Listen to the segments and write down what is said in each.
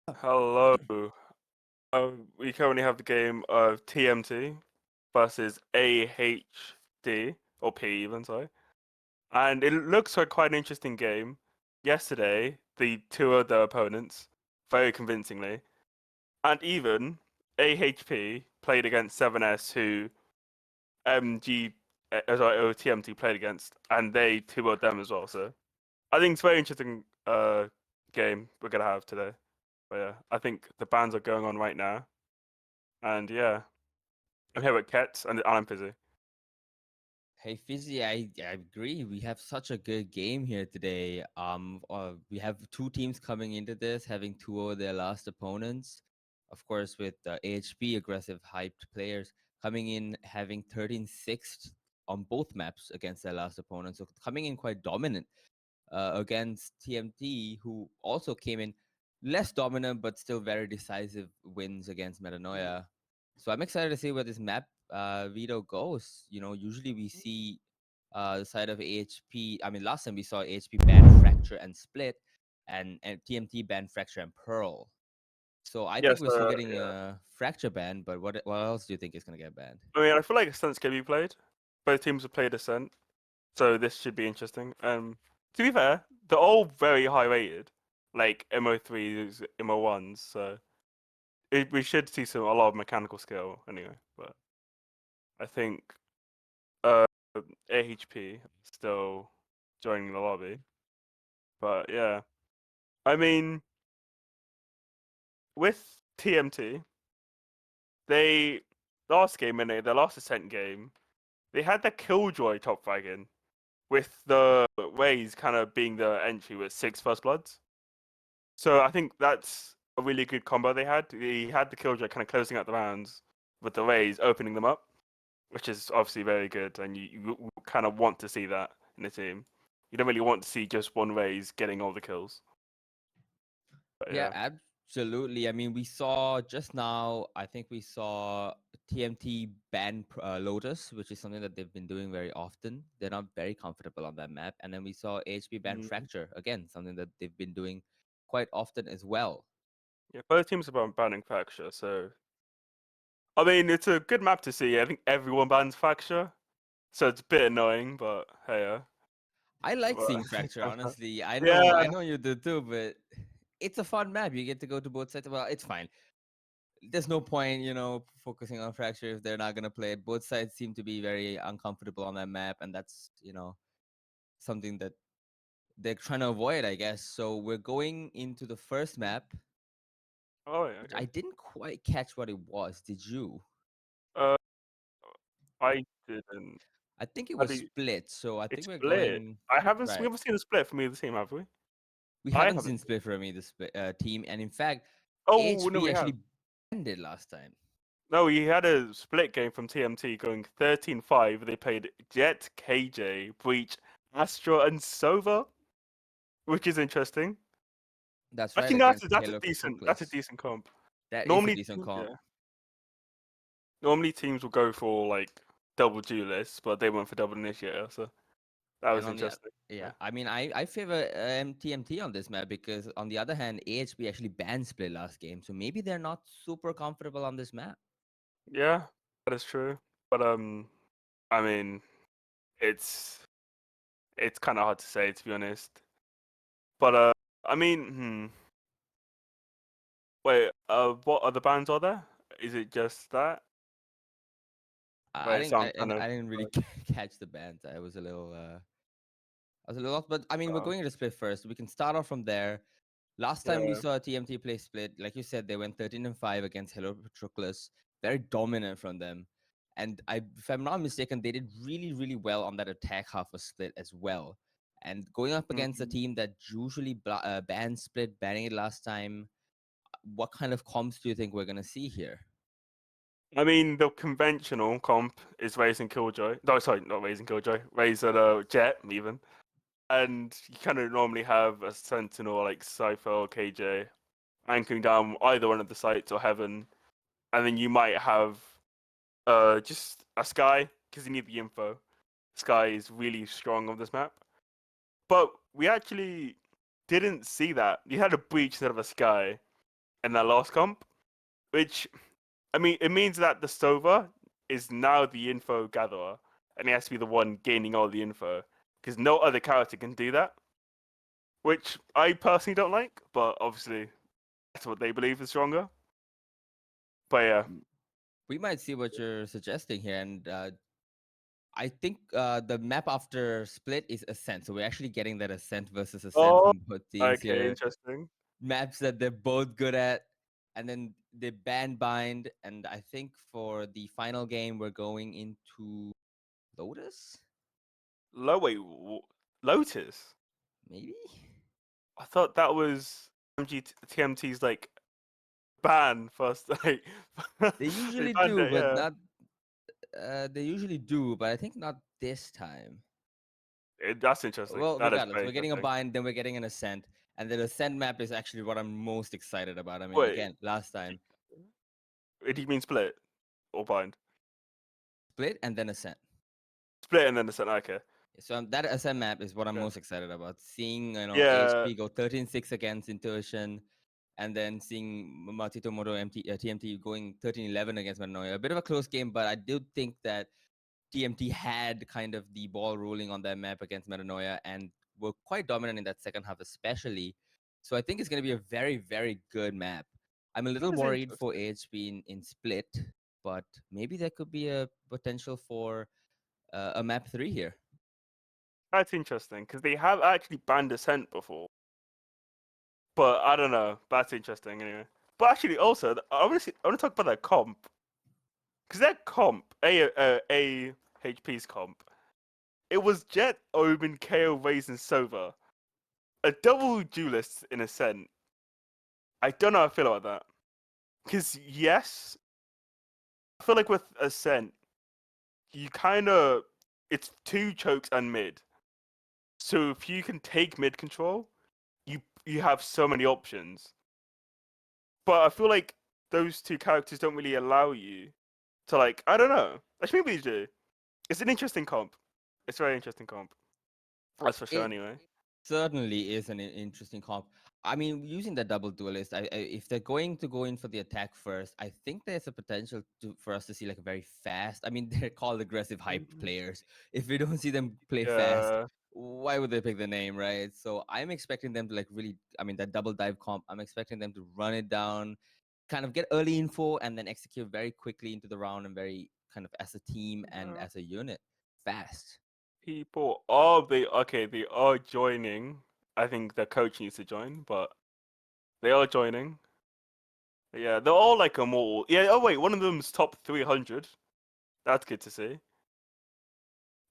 Hello. We currently have the game of TMT versus AHD, or P even, sorry. And it looks like quite an interesting game. Yesterday, the two of the opponents, very convincingly, and even AHP played against 7S, who MG, sorry, TMT played against, and they two of them as well. So I think it's a very interesting game we're gonna have today. But yeah, I think the bans are going on right now. And yeah, I'm here with Ket and I'm busy. Hey Fizzy, I agree. We have such a good game here today. We have two teams coming into this, having two of their last opponents. Of course, with AHP aggressive, hyped players coming in, having 13-6 on both maps against their last opponent. So coming in quite dominant against TMT, who also came in less dominant but still very decisive wins against Metanoia. So I'm excited to see where this map Vito goes. Usually we see the side of AHP. I mean, last time we saw AHP ban Fracture and Split, and TMT ban Fracture and Pearl. So I think Yes, we're still getting yeah. a Fracture ban, but what else do you think is gonna get banned? I mean, I feel like Ascent's gonna be played. Both teams have played Ascent, so this should be interesting. To be fair, they're all very high rated, like MO3s, MO1s. So we should see a lot of mechanical skill anyway. But I think uh, AHP still joining the lobby. But yeah, I mean, with TMT, they last game in their last Ascent game, they had the Killjoy top fragging with the Ways kind of being the entry with six First Bloods. So I think that's a really good combo they had. They had the Killjoy kind of closing out the rounds with the Rays opening them up, which is obviously very good, and you kind of want to see that in a team. You don't really want to see just one Rays getting all the kills. But Yeah, yeah. absolutely. I mean, we saw just now, I think we saw TMT ban Lotus, which is something that they've been doing very often. They're not very comfortable on that map. And then we saw AHP ban Mhm. Fracture, again, something that they've been doing quite often as well. Yeah, both teams are banning Fracture, so I mean it's a good map to see. I think everyone bans Fracture, so it's a bit annoying, but hey, I like but, seeing Fracture, honestly. I know, yeah. I know you do too, but it's a fun map. You get to go to both sides. Well, it's fine. There's no point, focusing on Fracture if they're not gonna play it. Both sides seem to be very uncomfortable on that map, and that's something that they're trying to avoid, I guess. So we're going into the first map, Oh yeah, which okay. I didn't quite catch what it was. Did you? Uh, I didn't. I think it How was do you, split. So I it's think we're split. going I haven't. We right. haven't seen a split from either team, have we? We I haven't haven't seen seen. split for me, the split team, and in fact, Oh no, HB we have. actually banned it last time. No, we had a split game from TMT going 13-5. They played Jet, KJ, Breach, Astra, and Sova, which is interesting. That's I right, think against that's a Halo decent Patroclus. comp. That is a Normally, decent comp. yeah. Normally teams will go for like double duelists, but they went for double initiator, so that And was on the interesting. yeah, Yeah. I mean, I favor TMT on this map because on the other hand, AHB actually banned split last game, so maybe they're not super comfortable on this map. Yeah, that is true. But I mean, it's it's kind of hard to say to be honest. But I mean, wait, what other bands are there? Is it just that? I Wait, it didn't sounds kind of I didn't really catch the bands. I was a little lost, but I mean, we're uh, going to split first. We can start off from there. Last time we yeah. saw TMT play split, like you said, they went 13-5 against Hello Patroclus, very dominant from them. And if I'm not mistaken, they did really, really well on that attack half of split as well. And going up against a Mhm. team that usually bans split, banning it last time, what kind of comps do you think we're gonna see here? I mean, the conventional comp is raising Killjoy. No, sorry, not raising Killjoy. Raising Jet even. And you kind of normally have a Sentinel like Cypher or KJ anchoring down either one of the sites or Heaven, and then you might have just a Sky because you need the info. Sky is really strong on this map, but we actually didn't see that. You had a Breach instead of a Sky, in that last comp, which I mean, it means that the Sova is now the info gatherer, and he has to be the one gaining all the info, because no other character can do that, which I personally don't like, but obviously that's what they believe is stronger. But yeah, We might see what you're suggesting here, and I think the map after Split is Ascent, so we're actually getting that Ascent versus Ascent oh, from both teams okay, here. interesting. Maps that they're both good at, and then they ban bind. And I think for the final game, we're going into Lotus, Wait, Lotus. maybe. I thought that was TMT's like ban first. Like They they usually banned do, it. but Yeah, not. They usually do, but I think not this time. that's interesting. Well, That is regardless, very we're getting a interesting. bind, then we're getting an Ascent, and the Ascent map is actually what I'm most excited about. I mean, Wait, again, last time do you mean split or bind? Split and then Ascent. Split and then the center. Okay. So that Ascent map is what I'm Yeah. most excited about. Seeing Yeah. AHP go 13-6 against Intuition, and then seeing Matito Moto TMT going 13-11 against Manoya. A bit of a close game, but I do think that TMT had kind of the ball rolling on that map against Metanoia and were quite dominant in that second half, especially. So I think it's going to be a very, very good map. I'm a That little is worried for interesting. AHP in Split, but maybe there could be a potential for a map 3 here. That's interesting because they have actually banned Ascent before, but I don't know. That's interesting anyway. But actually, also, I want to talk about that comp because that comp, AHP's comp, it was Jet, Omen, KO, Raze, and Sova, a double duelist in Ascent. I don't know how I feel about that because yes, I feel like with Ascent, you kind of it's two chokes and mid. So if you can take mid control, you have so many options. But I feel like those two characters don't really allow you to like I don't know. Actually maybe they do. It's an interesting comp. It's a very interesting comp. That's for sure It anyway. certainly is an interesting comp. I mean, using the double duelist, if they're going to go in for the attack first, I think there's a potential for us to see like a very fast. I mean, they're called aggressive hyped Mhm. players. If we don't see them play fast, Yeah. why would they pick the name, right? So I'm expecting them to like really. I mean, that double dive comp. I'm expecting them to run it down, kind of get early info, and then execute very quickly into the round and very kind of as a team and Yeah. as a unit, fast. People are they are joining. I think the coach needs to join, but they are joining. Yeah, they're all like immortal. Yeah, oh wait, one of them's top 300. That's good to see.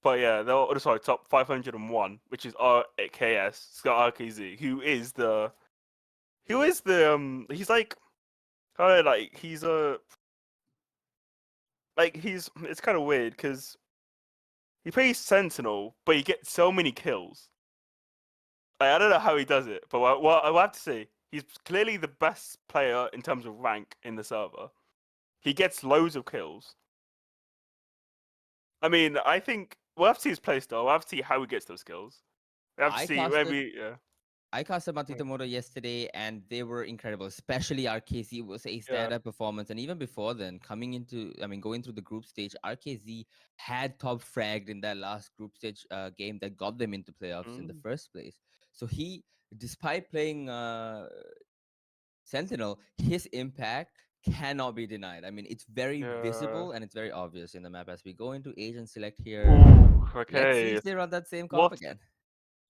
But yeah, they're all, sorry, top 501, which is RKS, Scott RKZ, he's like kind of like he's it's kind of weird because he plays Sentinel, but he gets so many kills. Like, I don't know how he does it, but what I will have to say, he's clearly the best player in terms of rank in the server. He gets loads of kills. I mean, I think we'll have to see his playstyle. We'll have to see how he gets those kills. We have to I see casted maybe yeah. I casted Matito Moto yesterday, and they were incredible. Especially RKZ was a Yeah. standout performance, and even before then, going through the group stage, RKZ had top fragged in that last group stage game that got them into playoffs in the Mm. first place. So despite playing Sentinel, his impact cannot be denied. I mean, it's very Yeah. visible and it's very obvious in the map as we go into Asian Select here. Ooh, Let's see okay. if they run that same comp What? again.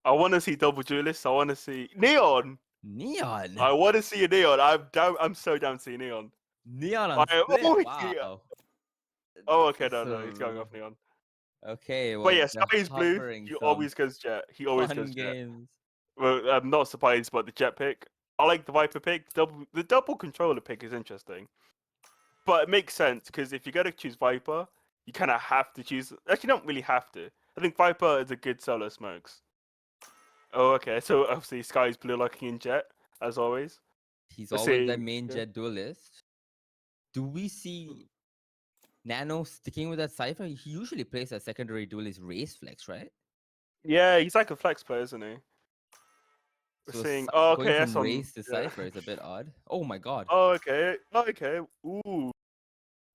I want to see double duelists. I want to see Neon. Neon, I want to see a Neon. I'm down. I'm so down to see Neon. Neon on I split. oh yeah. Wow. Oh This okay, is no, no, he's going off Neon. okay. But Well, yeah, they're Sky is blue. hovering He some always goes Jet. He always fun goes Jet. games. Well, I'm not surprised by the Jet pick. I like the Viper pick. The double controller pick is interesting, but it makes sense because if you're gonna choose Viper, you kind of have to choose. Actually, you don't really have to. I think Viper is a good solo smokes. Oh, okay. So obviously, Sky's blue locking in Jet as always. He's We're always that seeing. main Yeah. jet duelist. Do we see Nano sticking with that cipher? He usually plays that secondary duelist race flex, right? Yeah, he's like a flex player, isn't he? We're So seeing. Oh, going okay, from that's on. race to Yeah. Cypher is a bit odd. Oh my god. Oh, okay. Okay. Ooh,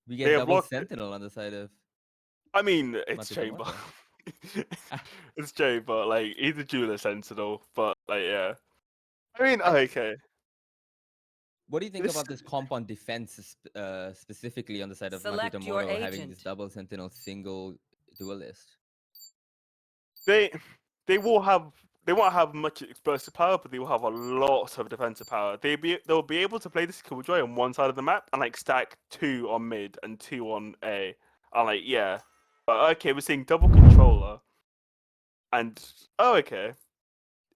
We they get have double locked it. sentinel on the side of I mean, it's Matito Chamber. Moto. It's Chamber. Like he's a jeweler sentinel, but like yeah. I mean, I, okay. what do you think This about this comp on defense, specifically on the side of Matito Select your Moto having this agent. double sentinel single duelist? they they will have they won't have much explosive power, but they will have a lot of defensive power. They'll be able to play this Killjoy on one side of the map and like stack 2 on mid and 2 on A. And like yeah. But okay, we're seeing double controller. And oh okay.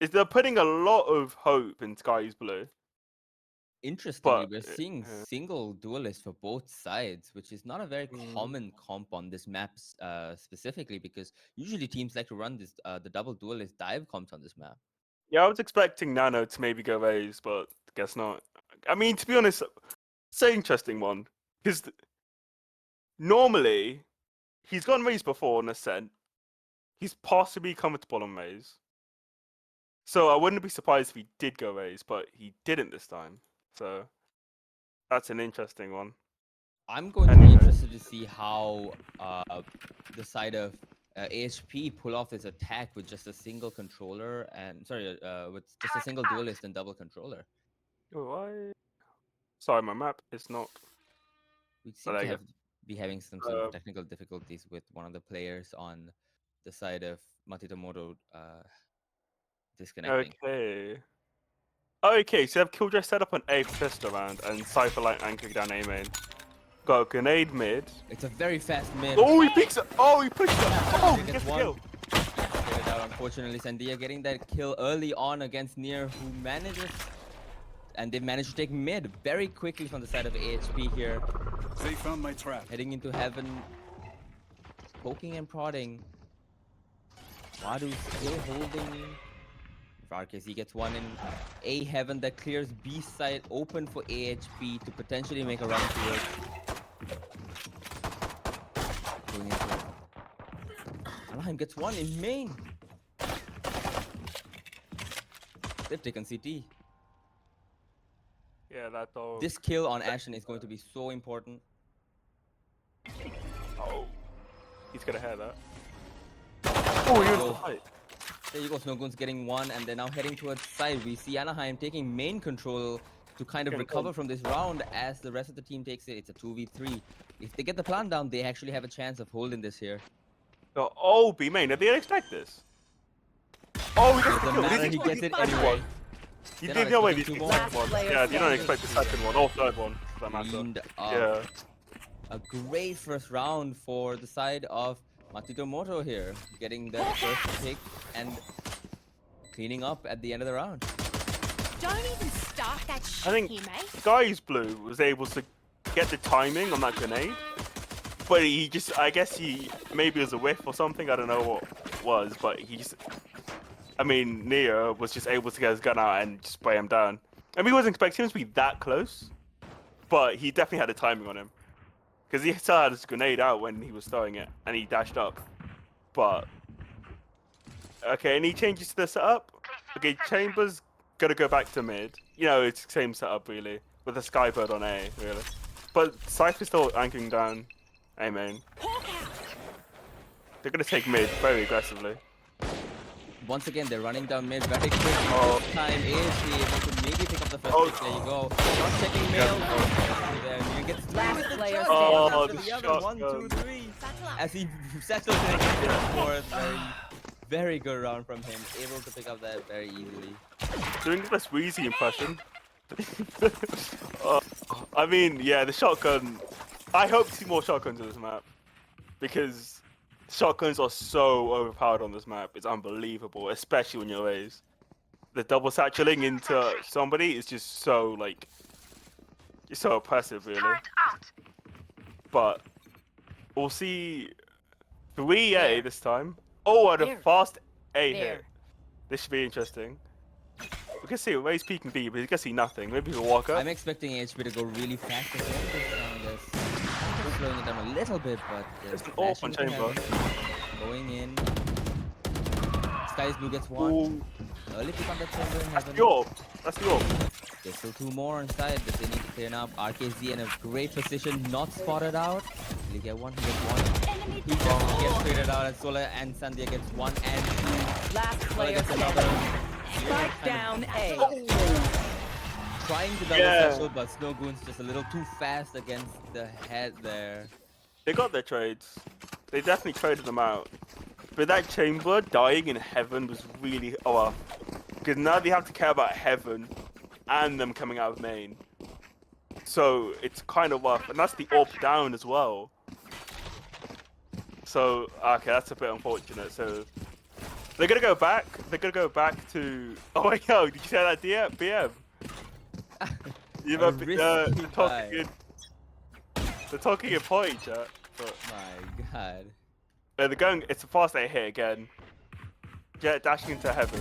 Is they're putting a lot of hope in Sky's Blue. Interestingly, But we're seeing single duelists for both sides, which is not a very mm, common comp on this map, specifically because usually teams like to run this the double duelist dive comps on this map. yeah, I was expecting Nano to maybe go A's, but guess not. I mean, to be honest, it's an interesting one. Because normally, he's gone A's before on Ascent. He's possibly comfortable on A's. So I wouldn't be surprised if he did go A's, but he didn't this time. So that's an interesting one. I'm going to be Anyway. interested to see how the side of AHP pull off this attack with just a single controller and with just a single duelist and double controller. Why? Sorry, my map is not. We Oh, seem there to you have be having some sort go. of technical difficulties with one of the players on the side of Matito Moto disconnecting. Okay. Okay, so you have Killjoy set up an A pistol round and Cypher Light anchoring down A main. Got a grenade mid. It's a very fast mid. Oh, he picks it! Oh, he pushed it! Oh, he gets the one. kill! Get it out, unfortunately. Sandia getting that kill early on against Nier, who manages, and they managed to take mid very quickly from the side of AHP here. They found my trap. Heading into heaven, poking and prodding. Wadu still holding. RKC gets one in A heaven that clears B side open for AHP to potentially make a run to it. Going into it. Anaheim gets one in main. They've taken CT. Yeah, that dog. This kill on Ashen is going to be so important. Oh. He's gonna hear that. Oh, he was the fight. There you go, Snowgoon's getting one, and they're now heading towards side. We see Anaheim taking main control to kind of recover from this round as the rest of the team takes it. It's a 2v3. If they get the plan down, they actually have a chance of holding this here. Oh, B main. Did they expect this? Oh, he gets the Doesn't kill. matter, he gets it anyway. You They're did not no way. expecting The two more. second one. Yeah, you don't expect the second one or third one. For that matter. Cleaned up. Yeah. A great first round for the side of Matito Moto here, getting that first pick and cleaning up at the end of the round. Don't even start that shit I think here, mate. Sky's Blue was able to get the timing on that grenade, but he just, I guess maybe it was a whiff or something. I don't know what it was, but I mean, Nia was just able to get his gun out and spray him down. I mean, he wasn't expecting him to be that close, but he definitely had the timing on him. Because he still had his grenade out when he was throwing it, and he dashed up. But, okay, any changes to the setup? Okay, Chambers gonna go back to mid. You know, it's the same setup, really, with the Skybird on A, really. But Cypher's still anchoring down A main. They're gonna take mid very aggressively. Once again, they're running down mid very quickly. This time AHP able to maybe pick up the first pick. There you go. Not checking mail. There, you get Last player Oh, the the other. shotgun. 1, 2, 3. Satchel up. As he settles in against the fourth. Very good round from him. Able to pick up that very easily. Doing the best Wheezy impression. I mean, yeah, the shotgun. I hope to see more shotguns in this map because shotguns are so overpowered on this map. It's unbelievable, especially when you're A's. The double satcheling into somebody is just so like, it's so oppressive, really. But we'll see 3A this time. Oh, and a There. fast A There. hit. This should be interesting. We can see Ray's peeking B, but he can see nothing. Maybe he'll walk up. I'm expecting AHP to go really fast as well this round. Just slowing it down a little bit, but It's an open chamber. going in. Skies Blue gets one. Ooh, Early pick on the chamber in that's heaven. the orb. That's the orb. There's still two more inside that they need to clear up. RKZ in a great position, not spotted out. Will he get one? He gets one. Enemy He definitely gets traded out, and Solar and Sandia gets one and two. Last Solar player gets standing. another. Spike down A. Trying to double Yeah. special, but Snow Goon's just a little too fast against the head there. They got their trades. They definitely traded them out. But that chamber dying in heaven was really well. Because now they have to care about heaven and them coming out of main. So it's kind of rough. And that's the orb down as well. So, okay, that's a bit unfortunate. So they're going to go back. They're going to go back to... Oh, wait, yo, did you say that BM? You A know, risky buy. they're talking in point, chat. But My god. they're going. It's a fast A hit again. Jet dashing into heaven.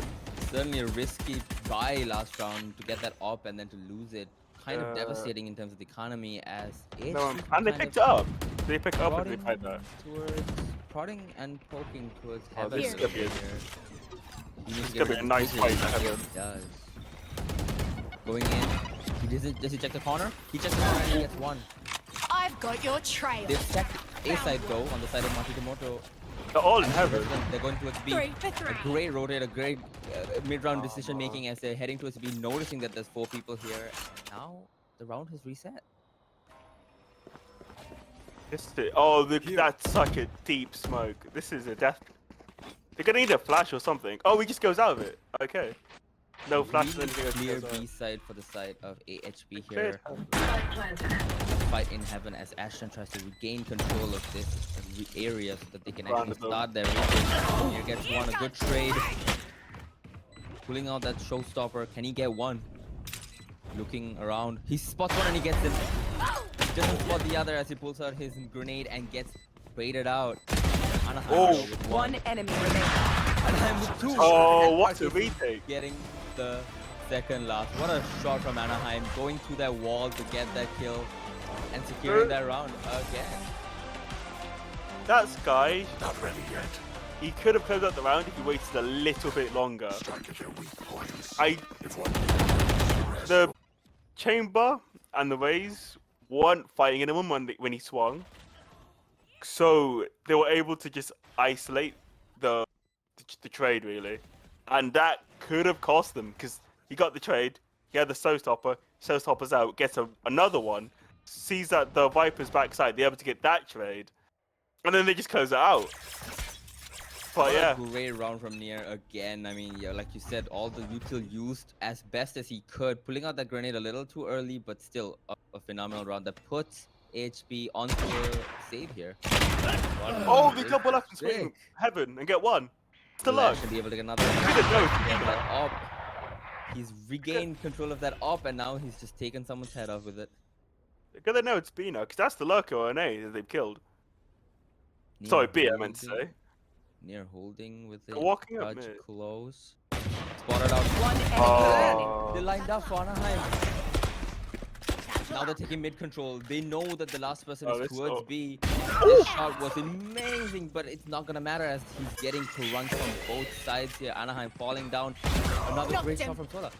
Certainly a risky buy last round to get that up and then to lose it. Kind of devastating in terms of the economy as AHP No, and they kind picked of it up. They pick it up and they prodding fight that. towards prodding and poking towards Oh, heaven. this is a gonna little be bit here. He needs to gonna get be a rid of nice vision. fight for heaven. He does. Going in. Does he check the corner? He checks the corner and he gets one. I've got your trail. They've checked A side though on the side of Matsumoto. They're all in heaven. They're going towards B. 3 for A 3. great rotate, a great mid-round decision making as they're heading towards B, noticing that there's 4 people here. Now the round has reset. Oh, look, that's such a deep smoke. This is a death. They're gonna need a flash or something. Oh, he just goes out of it. Okay. No flash or Really anything else. clear goes out. B side for the side of AHP Cleared here. Fight in heaven as Ashton tries to regain control of this area so that they can actually Roundabout. start their rotation. Here gets one, a good trade. Pulling out that showstopper. Can he get one? Looking around. He spots one and he gets it. Doesn't spot the other as he pulls out his grenade and gets traded out. Anaheim Oh. with One enemy remaining. Anaheim with 2. Oh, And what a RKC retake. Getting the second last. What a shot from Anaheim. Going through that wall to get that kill and securing that round again. That guy. Not ready yet. He could have closed out the round if he waited a little bit longer. The chamber and the rays weren't fighting anyone when he swung, so they were able to just isolate the trade really, and that could have cost them because he got the trade. He had the showstopper's out, gets another one, sees that the Viper's backside, they're able to get that trade, and then they just close it out. But What yeah, a great round from Nier again. I mean, yeah, like you said, all the util used as best as he could, pulling out that grenade a little too early, but still a phenomenal round that puts AHP onto a save here. oh, they double up and swing Sick. heaven and get one. It's the Will luck. actually be able to get another. Didn't know. Get that up. He's regained control of that up, and now he's just taken someone's head off with it. They're gonna know it's B now, because that's the Lurker or an A that they've killed. Nier Sorry, B I meant to holding- say. Near holding with They're it. walking up Touch mid. close. Spotted out. One enemy remaining. Oh. They lined up for Anaheim. Now they're taking mid control. They know that the last person Oh, is this- towards oh. B. This shot was amazing, but it's not gonna matter as he's getting to run from both sides here. Anaheim falling down. Another Knocked great him. shot from Sola.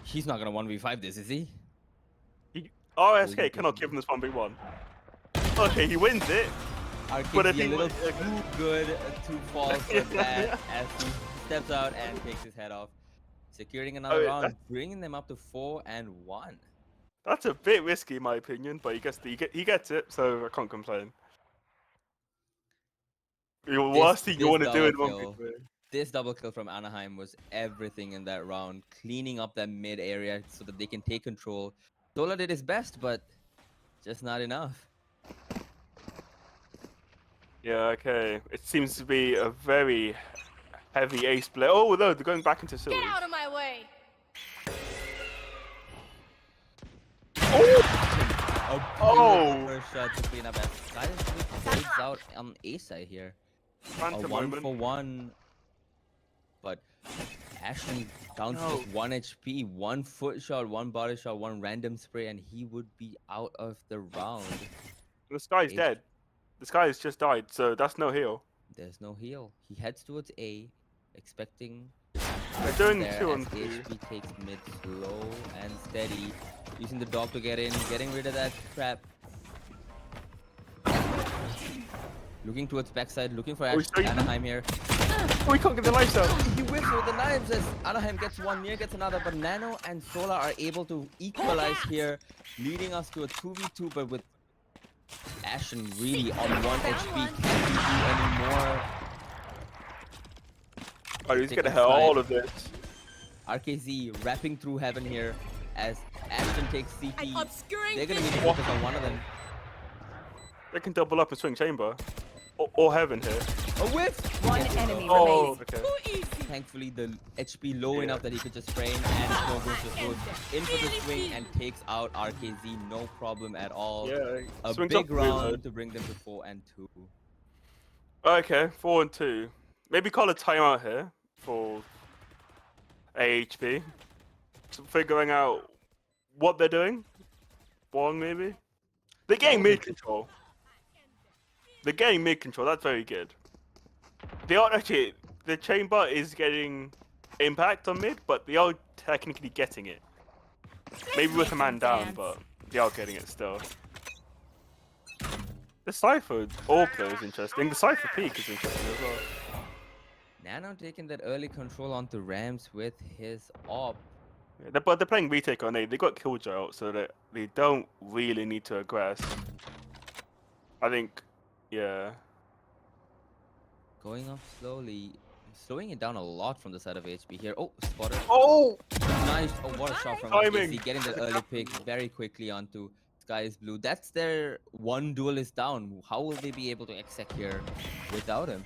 He's not gonna 1v5 this, is he? RSK cannot give him this 1v1. Okay, he wins it. But if RKZ a he little was- too good to fall for that as he steps out and takes his head off. Securing another yeah, round, bringing them up to 4-1. That's a bit risky in my opinion, but he gets it, so I can't complain. The worst thing you want to do in double 1v3. kill. This double kill from Anaheim was everything in that round, cleaning up that mid area so that they can take control. Sola did his best, but just not enough. Yeah, okay. It seems to be a very heavy ace play. Oh no, they're going back into Get silver. out of my way. A Oh! beautiful first shot to clean up as Sky fades out on A side here. A Phantom 1-for-1. But Ashton down to just 1 HP, 1 foot shot, 1 body shot, 1 random spray, and he would be out of the round. The Sky's H- dead. The Sky has just died, so that's no heal. There's no heal. He heads towards A. expecting. They're doing There 2 as on 2. AHP takes mid slow and steady, using the dog to get in, getting rid of that trap. Looking towards backside, looking for Oh, he's saving. Anaheim here. Oh, he can't get the lights out. He whiffs with the knives as Anaheim gets one, Near gets another, but Nano and Sola are able to equalize here, leading us to a 2v2, but with Ashen really on 1 HP. Can't do anymore. Oh, he's Taking gonna hit all side. of this. RKZ wrapping through heaven here as Ashton takes CT. Obscuring They're gonna need to focus on one of them. They can double up and swing chamber. Or heaven here. A whiff! One enemy Oh, remaining. okay. Thankfully, the HP low Yeah. enough that he could just frame and no goes just goes in for the swing and takes out RKZ, no problem at all. Yeah, A swings big up round reload. to bring them to 4 and 2. Okay, 4 and 2. Maybe call a timeout here for AHP. So figuring out what they're doing. One maybe. They're getting mid control. They're getting mid control. That's very good. They are actually the chamber is getting impact on mid, but they are technically getting it. Maybe with a man down, but they are getting it still. The Cypher AWP is interesting. The Cypher peak is interesting as well. Nano taking that early control onto Rams with his AWP. Yeah, but they're playing retake on A. They got Killjoy out, so that they don't really need to aggress. I think, yeah. Going off slowly, slowing it down a lot from the side of HP here. Oh, spotted. Oh! Nice. Oh, what a shot from Timing. RKZ. Getting that early pick very quickly onto Sky is Blue. That's their one duelist down. How will they be able to exec here without him?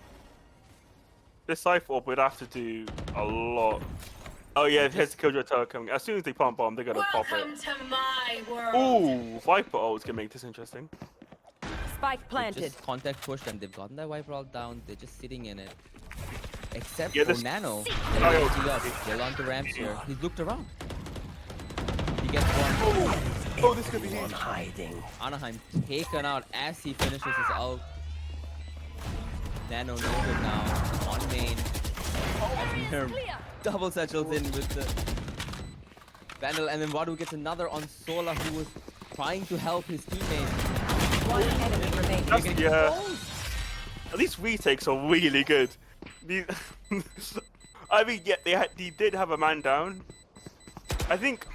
This Cypher would have to do a lot. Oh yeah, here's the Killjoy tower coming. As soon as they pump bomb, they're gonna pop it. to my world. Ooh, Viper ult's gonna make this interesting. Spike They planted. just contact pushed and they've gotten that wiper all down. They're just sitting in it. Except Yeah, for this- Nano. Oh, They're yeah. ulti up. They're on to Rams here. He's looked around. He gets one. Oh, this could be huge. Anaheim taken out as he finishes his ult. Nano noted now on main. And here, double satchels in with the Vandal, and then Wadu gets another on Sola, who was trying to help his teammate. One enemy remaining. That's, yeah. At least retakes are really good. These- I mean, yeah, they did have a man down. I think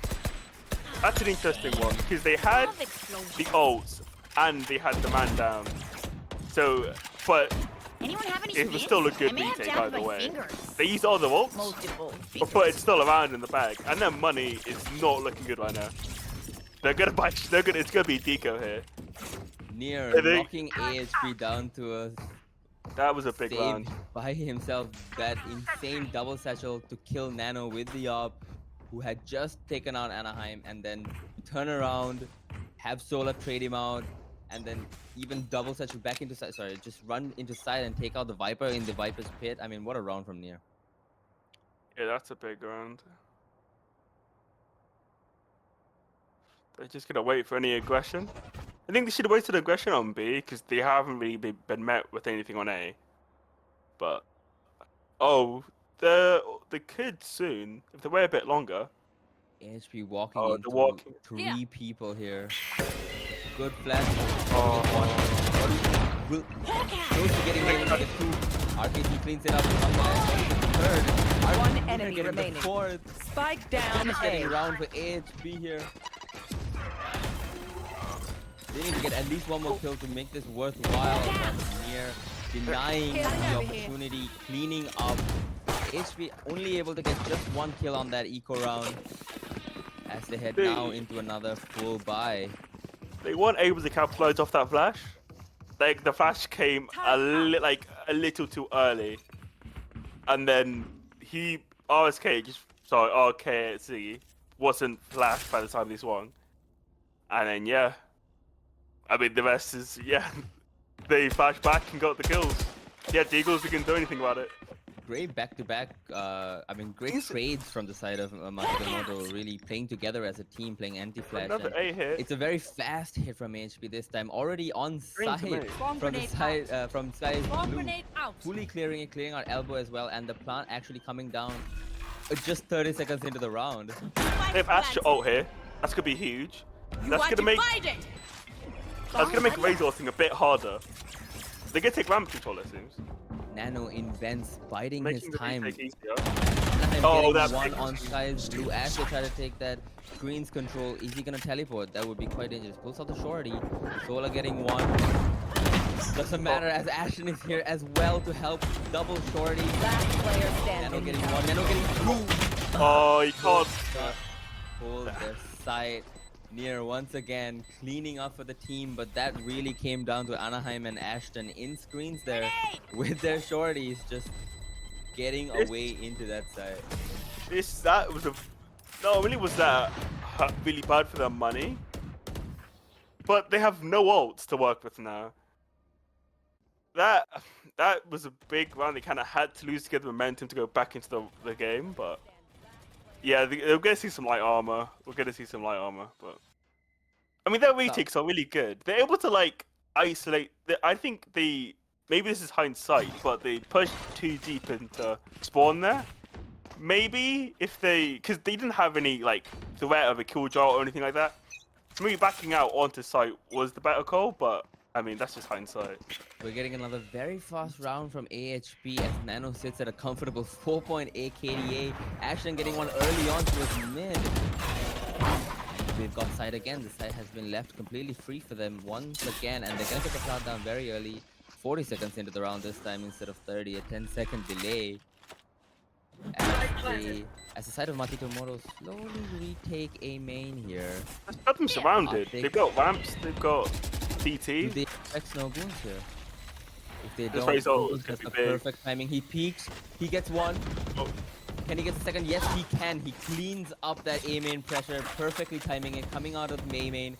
that's an interesting one because they had the ults and they had the man down. So, but Anyone have any it was still a good I may have retake jammed either my way. fingers. They used all the ults, Multiple but it's still around in the bag, and their money is not looking good right now. They're gonna buy. It's gonna be Deco here. Near I think- knocking AHP down to a That was a big save round. by himself. That insane double satchel to kill Nano with the AWP, who had just taken out Anaheim, and then turn around, have Sola trade him out, and then even double satchel back into side. Sorry, just run into side and take out the Viper in the Viper's pit. I mean, what a round from Near. Yeah, that's a big round. They're just gonna wait for any aggression. I think they should have waited aggression on B because they haven't really been met with anything on A. But oh, they could soon if they wait a bit longer. AHP walking Oh, into they're walking. 3 people here. Good flash. Oh, Will close to getting able to get 2. RKT cleans it up. On the third. One RKT enemy getting the remaining. 4th. Spike down Just getting A. around for AHP here. They need to get at least one more kill to make this worthwhile. But Near denying the opportunity, cleaning up. HP only able to get just 1 kill on that eco round as they head now into another full buy. they weren't able to capitalize off that flash. Like the flash came a little too early, and then RKC wasn't flashed by the time they swung, and then yeah, I mean the rest is yeah, they flashed back and got the kills. Yeah, Deagles, we couldn't do anything about it. great back-to-back. I mean, great He's- trades from the side of Matsumoto, really playing together as a team, playing anti-flash. Another And A hit. it's a very fast hit from AHP this time, already on Green to site me. Bomb from the grenade side out. from Sky's Bomb blue, grenade out. fully clearing it, clearing our elbow as well, and the plant actually coming down just 30 seconds into the round. They have Astra ult here. That's gonna be huge. You That's want gonna to make find it. that's gonna make Razor thing a bit harder. They're gonna take ramp control, it seems. Nano invents biding Making his the time. retake easier. Anaheim Oh, getting that one big- on Sky's blue. Ash will try to take that. Green's control. Is he gonna teleport? That would be quite dangerous. Pulls out the shorty. Sola getting one. Doesn't matter as Ashen is here as well to help double shorty. Last player Nano standing. getting one. Nano getting two. Oh, you can't. Hold their sight. Near once again cleaning up for the team, but that really came down to Anaheim and Ashton in screens there with their shorties just getting away into that side. That was a. Not only was that really bad for their money, but they have no ults to work with now. That was a big round. They kind of had to lose to get the momentum to go back into the game, but yeah, they're gonna see some light armor. We're gonna see some light armor, but I mean their retakes are really good. They're able to like isolate. I think they maybe this is hindsight, but they pushed too deep into spawn there. Maybe if because they didn't have any like threat of a kill jar or anything like that. So maybe backing out onto site was the better call, but I mean that's just hindsight. We're getting another very fast round from AHP as Nano sits at a comfortable 4.8 KDA. Action getting one early on towards mid. We've got side again. The side has been left completely free for them once again, and they're gonna get the plant down very early. 40 seconds into the round this time instead of 30. A 10-second delay. As the side of Matsumoto slowly retake A main here. They've got them surrounded. They- They've got ramps. They've got Do TT. they expect snow goons here? If they This don't, race ult is Goons gonna has be the big. perfect timing. He peeks. He gets one. Oh. Can he get the second? Yes, he can. He cleans up that A main pressure, perfectly timing it, coming out of A main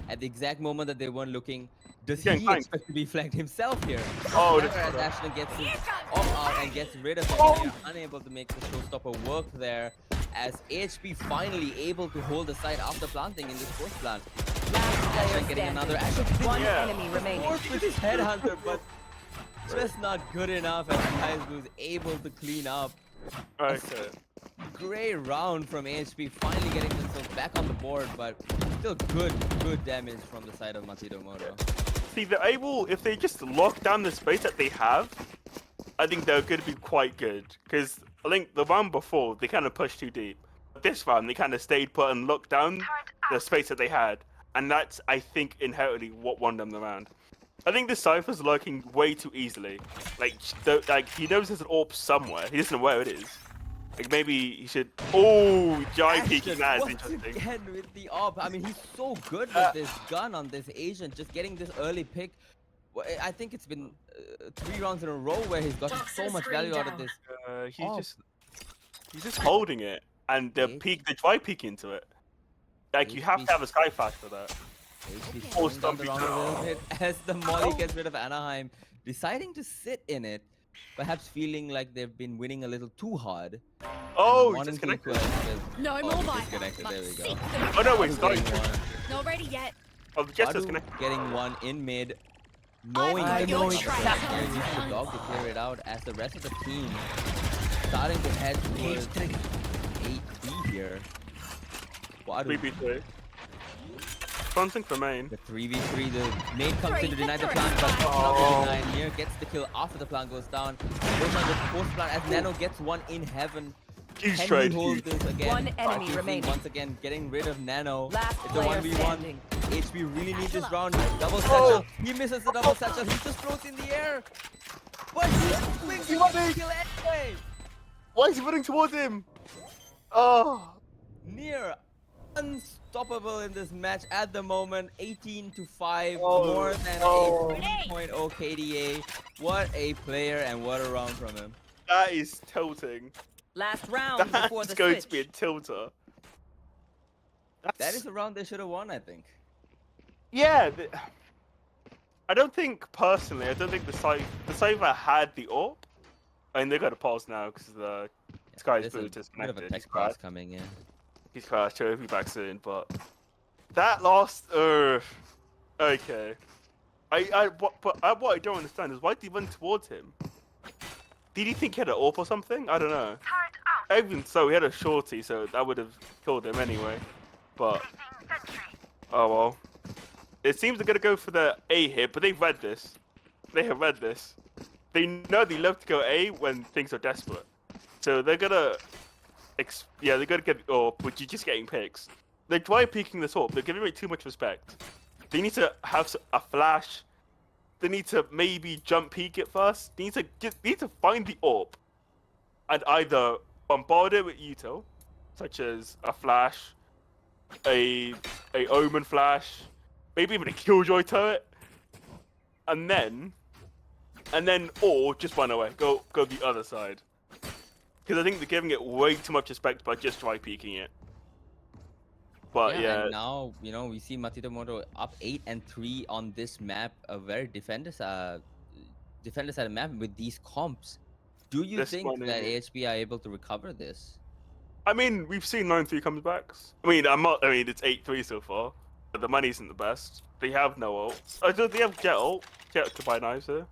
at the exact moment that they weren't looking. Does He's getting he flanked. expect to be flanked himself here? Oh, However, that's as right. Ashton gets his off out and gets rid of him, Oh. they are unable to make the showstopper work there. As AHP finally able to hold the side after planting in this first plant. Last player Ashton getting standing. another. Ashton One Yeah. enemy remaining. forced with his headhunter, but just not good enough as Kai's was able to clean up. Okay. Great round from AHP, finally getting themselves back on the board, but still good damage from the side of Matsumoto. See, they're able, if they just lock down the space that they have, I think they're going to be quite good. Because I think the round before, they kind of pushed too deep. This round, they kind of stayed put and locked down the space that they had. And that's, I think, inherently what won them the round. I think the Cypher's lurking way too easily. Like he knows there's an AWP somewhere. He doesn't know where it is. Like, maybe he should... Oh, Jai peeking, that is Once interesting. again with the op. I mean, he's so good with this gun on this Asian, just getting this early pick. I think it's been 3 rounds in a row where he's gotten so much value out of this. He's Oh. just holding it, and the dry peek into it. Like you have to have a sky flash for that. HP's Oh, slowing down the Stumpy round a down. little bit as the Molly gets rid of Anaheim, deciding to sit in it, perhaps feeling like they've been winning a little too hard. Oh, he's Wanting to disconnected. equalize. No Oh, mobile. disconnected, there we go. Oh no, wait, Badu sorry. getting one. Not ready yet. Oh, the Jester Badu disconnected. getting one in mid, knowing I that know the it's right. here needs the dog to clear it out as the rest of the team starting to head towards 8B here. Badu 3v3. Something for main. the 3v3, the main comes in to deny the Three. plant, but Oh. not denied. Near gets the kill after the plant goes down. Goes on the post plant as Nano gets one in heaven. Huge Can trade. he hold Huge. this again? One enemy RTC remaining. once again getting rid of Nano. Last It's a player 1v1. standing. HP really needs this round. Double Oh. satchel. He misses the double satchel. He just floats in the air. But he wins the kill anyway. Why is he running towards him? Oh. Near unstoppable in this match at the moment. 18-5, Oh. more than Oh. a 3.0 KDA. What a player and what a round from him. That is tilting. Last round before That's the going switch. to be a tilter. That is a round they should have won, I think. Yeah. I don't think personally. I don't think the Cypher had the AWP. I mean, they got a pause now because the Sky's There's a blue bit of a disconnected. tech pause coming in. He's crashed. He'll be back soon. But that lost. Okay. What I don't understand is why did he run towards him? Did he think he had an AWP or something? I don't know. Even so, he had a shorty, so that would have killed him anyway. But oh well. It seems they're gonna go for the A hit, but they've read this. They have read this. They know they love to go A when things are desperate. So they're gonna, they're gonna get AWP, but you're just getting picks. They're try peeking this AWP. They're giving it too much respect. They need to have a flash. They need to maybe jump peek it first. They need to find the AWP and either bombard it with TITO, such as a flash, a Omen flash, maybe even a Killjoy turret, and then or just run away, go the other side. Because I think they're giving it way too much respect by just try peeking it. But yeah. And now, we see Matitomoto up 8-3 on this map, a very defender side map with these comps. Do you think that AHP are able to recover this? I mean, we've seen 9-3 comes back. I mean, it's 8-3 so far, but the money isn't the best. They have no ult. They have Jet ult. Jet to buy knives here.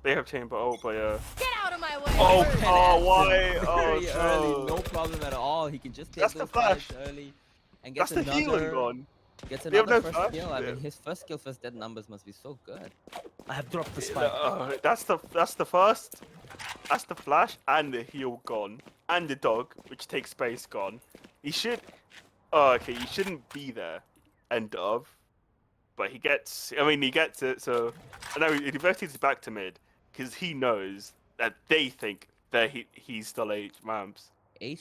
They have Chamber ult, but yeah. Get out of my way! Why? Very Oh, early, no problem at all. He can just take That's those the flash. flash early and gets That's the healing another. gone. Gets They have another no first flash? kill. I mean, Yeah. his first kill, first dead numbers must be so good. I have dropped the spike. That's the first. That's the flash and the heal gone, and the dog, which takes space, gone. He should. Oh, okay. He shouldn't be there. End of. But he gets. I mean, he gets it. So, I know he reverses back to mid because he knows that they think that he's still ramps.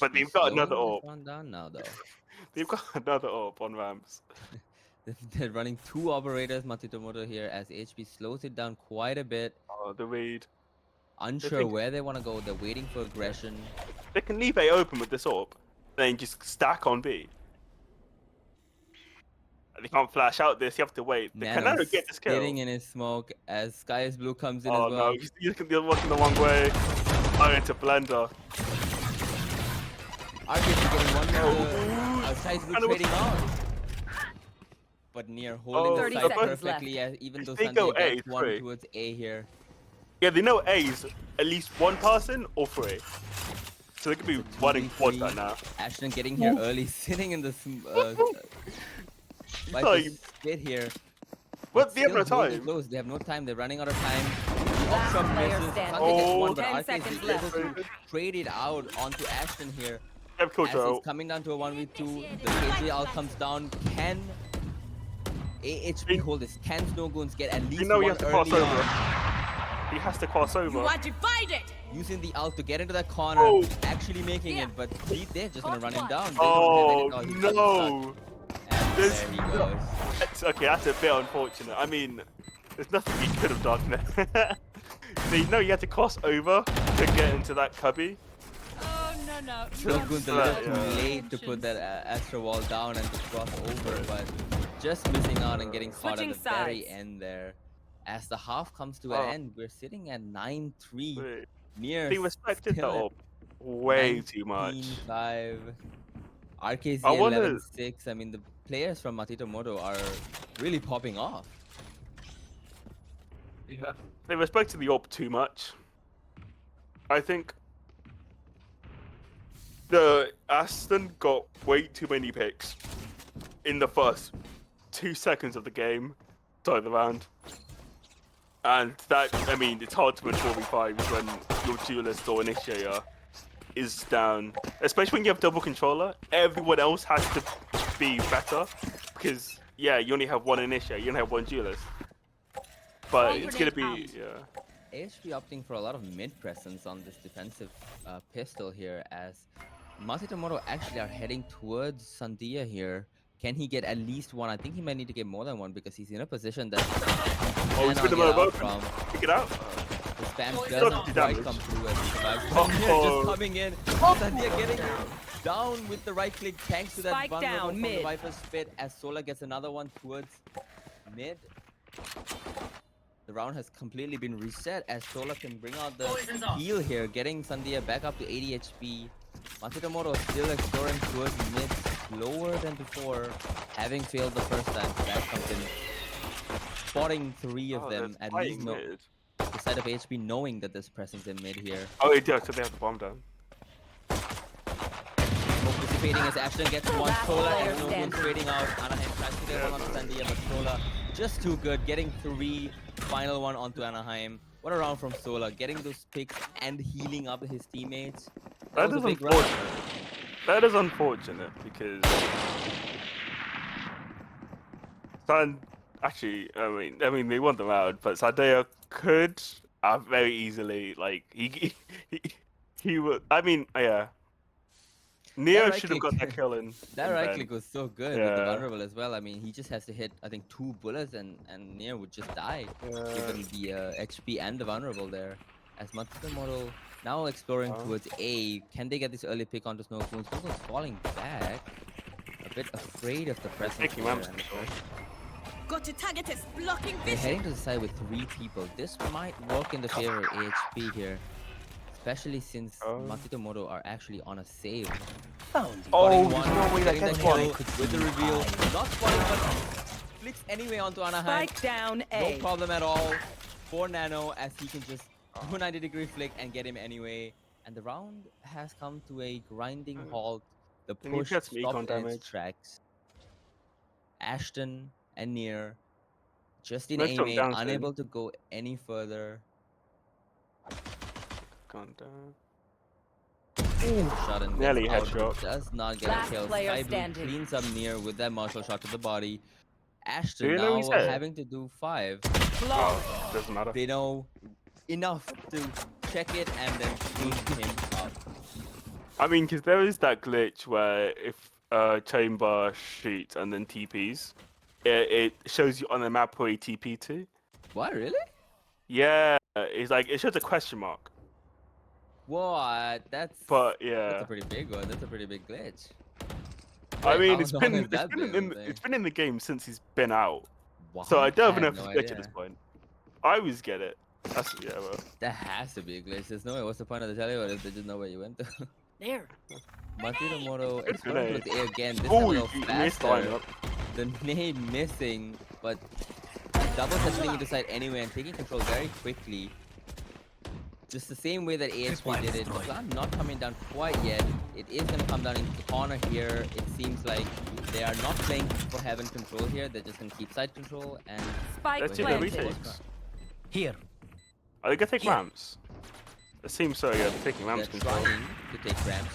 But they've got another AWP. One down now, though. They've got another AWP on ramps. They're running 2 operators, Matitomoto here, as HP slows it down quite a bit. Oh, the read. Unsure where they want to go. They're waiting for aggression. They can leave A open with this AWP, then just stack on B. They can't flash out this. You have to wait. They can never get this kill. Sitting in his smoke as Sky is Blue comes in Oh as well. no, you're walking the wrong way. I'm into Blender. RKC getting one more. Outside Blue trading out. But near holding the 30 side seconds perfectly, as even though they go Sandia gets A, one three. towards A here. Yeah, they know A is at least one person or 3. So they could be running towards that now. Ashton getting here early, sitting in the spit here. But they have no Still holding time. close. They have no time. They're running out of time. Last Option player misses. standing. Sandia gets one, Oh. but 10 RKC seconds is left. able to trade it out onto Ashton here. They have As Killjoy. it's coming down to a 1v2, the KJ ult comes down. Can AHP hold this? Can Snowgoons get at least You know he one has to cross early over. on? He has to cross You over. want to fight it? Using the ult to get into that corner, Oh. actually making it, but they're just gonna run him down. They Oh don't have any- he's no! stuck. And This- there he goes. It's, okay, that's a bit unfortunate. I mean, there's nothing he could have done there. They know you had to cross over to get into that cubby. Oh, no. Snowgoons a little too Yeah. late to put that Astra wall down and to cross over, but just missing out and getting caught at Switching the very sides. end there. As the half comes to an Oh. end, we're sitting at 9-3. Wait, Near They respected that still up way too at much. 19-5. RKZ I wonder- 11-6. I mean, the players from Matitomoto are really popping off. Yeah. They respected the AWP too much. I think the Aston got way too many picks in the first 2 seconds of the game, sorry, the round. And that, I mean, it's hard to win 4v5 when your duelist or initiator is down. Especially when you have double controller, everyone else has to be better. Because, yeah, you only have one initiator, you only have one duelist. But it's gonna be, yeah. AHP opting for a lot of mid presence on this defensive pistol here, as Matitomoto actually are heading towards Sandia here. Can he get at least one? I think he might need to get more than one because he's in a position that Oh, he's cannot been get out open. from. Pick it out. The spam Not doesn't the quite damage. come through as he survives. Oh. Sandia just coming in. Sandia getting down with the right click thanks to that Spike vulnerable down, from the mid. Viper's spit, as Sola gets another one towards mid. The round has completely been reset as Sola can bring out the Poison's off. heal here, getting Sandia back up to 80 HP. Matsumoto still exploring towards mid, slower than before, having failed the first time. So that comes in, spotting 3 of them, at least know Mid. the side of AHP knowing that there's presence in mid here. Oh, it does. So they have the bomb down. Smoke dissipating as Ashton gets one. Last Sola player and no one standing. trading out. Anaheim tries to get one on Sandia, but Sola just too good, getting 3. Final one onto Anaheim. What a round from Sola, getting those picks and healing up his teammates. That That was is a big round. unfortunate. That is unfortunate because San actually, I mean, they won the round, but Sadeo could have very easily like he would. I mean, yeah. Neo right should have click- got that kill in. That in right Ben. click was so good with the Yeah. vulnerable as well. I mean, he just has to hit, I think, 2 bullets and Nier would just die, given the HP and the vulnerable there. As Matsumoto now exploring towards A, can they get this early pick onto Snow Spoon? Snow Spoon's falling back, a bit afraid of the presence taking here. ramps And control. Got to target is blocking they're vision. heading to the side with 3 people. This might work in the favor of AHP here, especially since Matsumoto are actually on a save. Oh, Spotting there's one, no way that getting the gets kill one. with the reveal. Not spotting, but flicks anyway onto Anaheim. Spike down No A. problem at all for Nano, as he can just do a 90-degree flick and get him anyway. And the round has come to a grinding halt. The And he push gets me stopped econ in its damage. tracks. Ashton and Nier just in Let's A jump main, down soon. unable to go any further. Gone down. Shot and Nearly gets out, headshot. does not get Last a kill. player Sky Blue standing. cleans up Nier with that martial shot to the body. Ashton Do you know now he's dead? having to do 5. Oh, doesn't matter. They know enough to check it and then clean him up. I mean, because there is that glitch where if chamber shoots and then TPs, it shows you on the map where he TP to. What, really? Yeah, it's like it shows a question mark. What? That's But a yeah, pretty big one. That's a pretty big glitch. I Wait, mean, how it's long been has it's that been been, it's been in the game since he's been out. What? So I don't even know had if it's no a glitch idea. at this point. I always get it. That's yeah, well. That has to be a glitch. There's no way. What's the point of the telephone if they just know where you went to? There. Matsumoto Good exploring grenade. with A again. This Oh, time a little he missed line faster. up. The nade missing, but double touching into side anyway and taking control very quickly. Just the same way that AHP did it. The plan not coming down quite yet. It is going to come down into the corner here. It seems like they are not playing for heaven control here. They're just going to keep side control and Spike Let's do the planted. retakes. Here. Are they gonna take ramps? It seems so. Yeah, they're taking they're ramps control. trying to take ramps.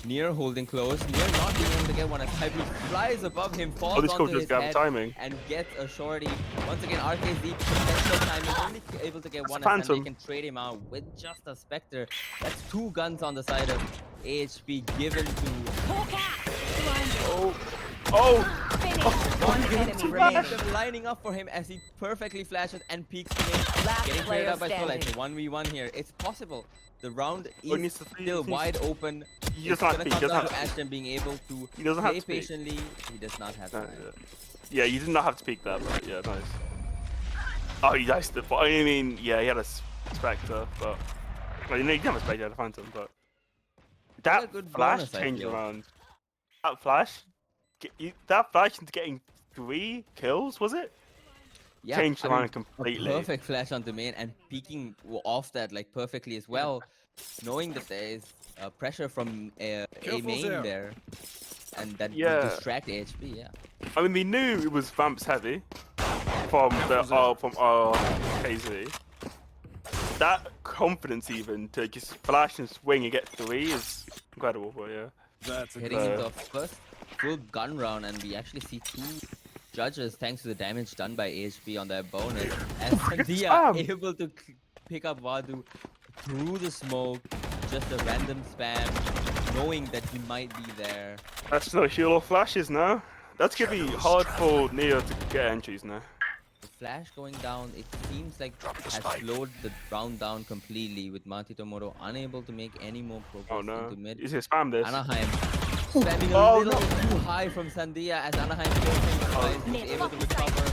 Nier holding close. Nier not being able to get one as Sky Blue flies above him, falls Oh, this coach onto just his got head timing. and gets a shorty. Once again, RKZ potential timing, only able to get That's one a as Sandy phantom. can trade him out with just a Spectre. That's 2 guns on the side of AHP given to Hawk out. Oh, oh! One enemy remaining. them lining up for him as he perfectly flashes and peeks him in. Last Getting player cleared up by Sola. standing. It's a 1v1 here. It's possible. The round Oh, he needs is to- he still needs- wide open. He It's does not gonna speak. come Does down not. to Ashton being able to He doesn't have play to speak. patiently. He does not have time. Yeah, you did not have to peek that, but yeah, nice. Oh, he iced the. I mean, yeah, he had a Spectre, but well, you know, he didn't have a Spectre, he had a Phantom, but a that good flash bonus, I changed feel. around. That flash, that flash into getting 3 kills, was it? Yeah, Changed I around mean, completely. A perfect flash on the main and peeking off that like perfectly as well, knowing that there is pressure from a main there, and that Yeah. would distract AHP. Yeah. I mean, they knew it was Vamps heavy from the from KZ. That confidence, even to just flash and swing and get 3, is incredible. But yeah, That's a Hitting good- into a first full gun round, and we actually see 2 judges thanks to the damage done by AHP on their bonus, and Sandia spam. able to pick up Wadu through the smoke, just a random spam, knowing that he might be there. that's no shield or flashes now. That's gonna be hard for Neo to get entries now. The flash going down, it seems like has slowed the round down completely, with Matsumoto unable to make any more progress Oh no, into mid. he's gonna spam this. Anaheim spamming a Oh, little no. too high from Sandia as Anaheim kills him. He's able to recover.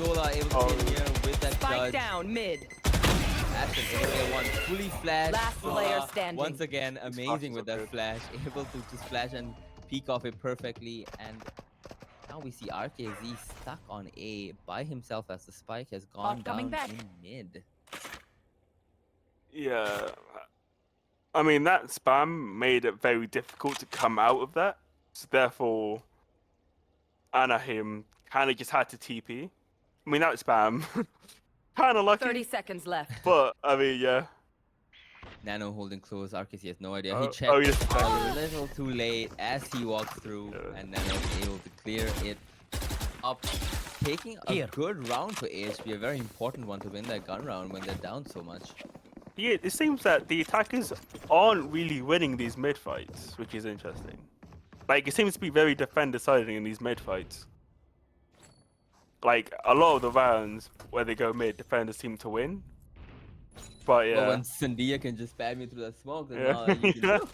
Sola able to get near with that Spike judge. down mid. Ascent able to get one fully flash. Last player standing. Once again, amazing flashes with are that good. flash. Able to just flash and peek off it perfectly. And now we see RKZ stuck on A by himself as the spike has gone coming down back. in mid. Yeah. I mean, that spam made it very difficult to come out of that. So therefore, Anaheim kind of just had to TP. I mean, that spam. Kind of lucky. 30 seconds left. But, I mean, yeah. Nano holding close. RKZ has no idea. He Oh, checked he just a little too late as he walks through, Yeah. and Nano is able to clear it up. Taking a good round for AHP, a very important one to win that gun round when they're down so much. Yeah, it seems that the attackers aren't really winning these mid fights, which is interesting. Like, it seems to be very defender-sided in these mid fights. Like, a lot of the rounds where they go mid, defenders seem to win. But yeah. Well, when Sandia can just spam you through that smoke, there's Yeah. not that you can do.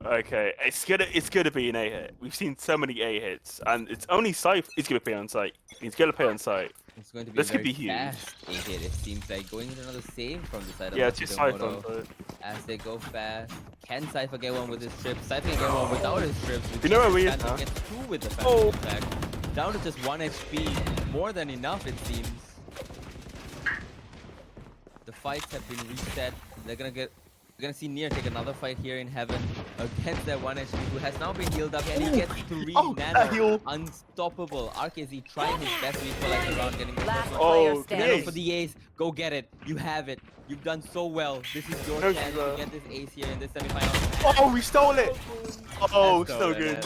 Okay, it's gonna be an A hit. We've seen so many A hits, and it's only Cypher. He's gonna play on site. He's gonna play on site. It's going to be This a could very be huge. fast A hit. It seems like going into another save from the side of Yeah, it's just Cypher on Moto. site. As they go fast, can Cypher get one with his trip? Cypher can get one without his trip. You know where we is Phantom now? gets two with the Oh. Phantom attack. Down to just 1 HP, more than enough it seems. The fights have been reset. They're gonna see Nier take another fight here in heaven against that 1 HP who has now been healed up and he gets to read that Nano. heal. Unstoppable. RKZ trying his best to equalize the round, getting the Last first one. player Oh, standing. Nano for the ace. Go get it. You have it. You've done so well. This is your Thank chance you, to bro. get this ace here in this semifinal. Oh, we stole it! Oh, Let's go, so man. good.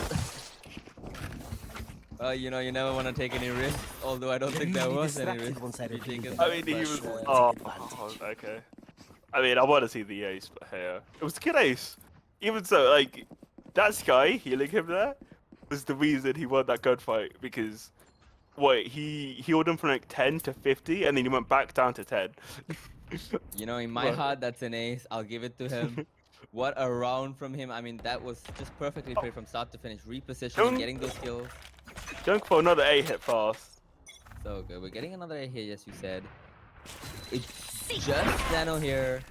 You know, you never want to take any risks, although I don't think there was any distracted risk. once I to be revealed taken. the I mean, he was. Take Oh, advantage. okay. I mean, I want to see the ace, but here it was a good ace. Even so, like that Sky healing him there was the reason he won that gunfight because he healed him from like 10 to 50, and then he went back down to 10. You know, in my Right. heart, that's an ace. I'll give it to him. What a round from him. I mean, that was just perfectly played from start to finish. Repositioning, Don't- getting those kills. Going for another A hit fast. So good. We're getting another A here, as you said. It's just Nano here,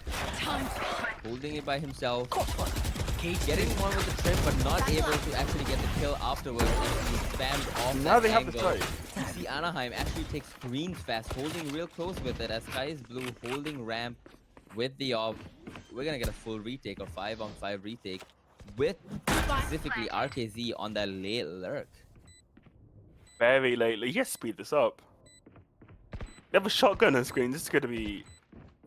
holding it by himself. Getting one with the trip, but not able to actually get the kill afterwards. As he spammed off Now that they have the angle. try. You see Anaheim actually takes greens fast, holding real close with it as Sky is blue, holding ramp with the off. We're gonna get a full retake or 5-on-5 retake with specifically RKZ on that late lurk. Very lately. Yes, speed this up. They have a shotgun on screen. This is gonna be.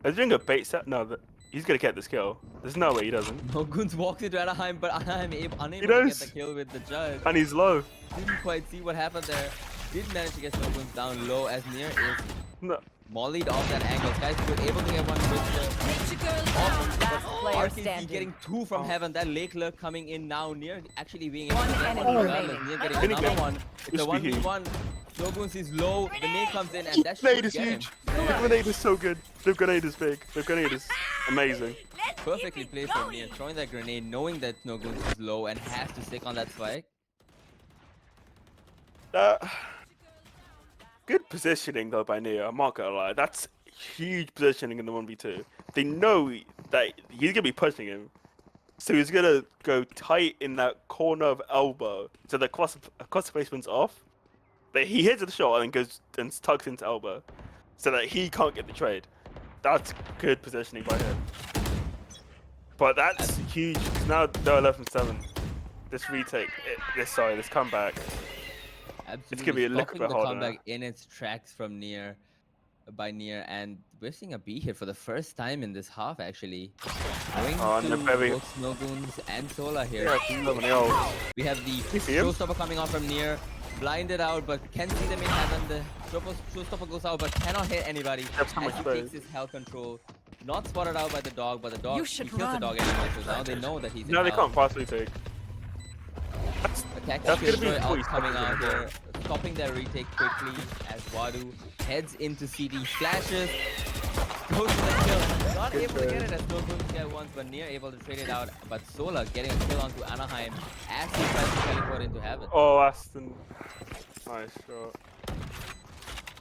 Are they doing a bait set? No, he's gonna get this kill. There's no way he doesn't. Noguns walks into Anaheim, but Anaheim unable to get does. the kill with the judge. And he's low. Didn't quite see what happened there. Did manage to get Noguns down low as Nier is No. mollied off that angle. Guys were able to get one with Let your girl down. Last player RKZ standing. getting two from heaven. That lake lurk coming in now. Nier actually being able One to get enemy one remaining. regardless. Nier getting Any another game. one. It's a Crispy heat. 1v1. Noguns is low. The nade comes in and that Grenade should is get him. huge. The grenade is so good. The grenade is big. The grenade is amazing. Perfectly played from Nier. Throwing that grenade, knowing that Noguns is low and has to stick on that spike. Good positioning though by Neo. I'm not gonna lie. That's huge positioning in the 1v2. They know that he's gonna be pushing him, so he's gonna go tight in that corner of elbow, so the cross placement's off. But he hits the shot and then goes and tucks into elbow, so that he can't get the trade. That's good positioning by him. But that's huge. 'Cause now they're 11-7. This retake, this comeback. Absolutely gonna be a little stopping bit the harder comeback in its tracks from Nier, by Nier, and we're seeing a B here for the first time in this half actually. Going Oh, and to they're very- both Noguns and Sola here. Yeah, so many ult. We have the You see him? showstopper coming out from Nier, blinded out, but can see them in heaven. The showstopper goes out, but cannot hit anybody That's how as much he space. takes his hell control. Not spotted out by the dog, but the dog You he should kills the run. dog anyway, so now they know that he's in No, they hell. can't possibly take. Attack That's gonna be destroy fully out coming out stoppable. here, stopping their retake quickly as Wadu heads into CD, flashes, goes for the kill, not able to get it as Noguns get once, but Nier able to trade it out, but Sola getting a kill onto Anaheim as he tries to teleport into heaven. Oh, Aston. Nice shot.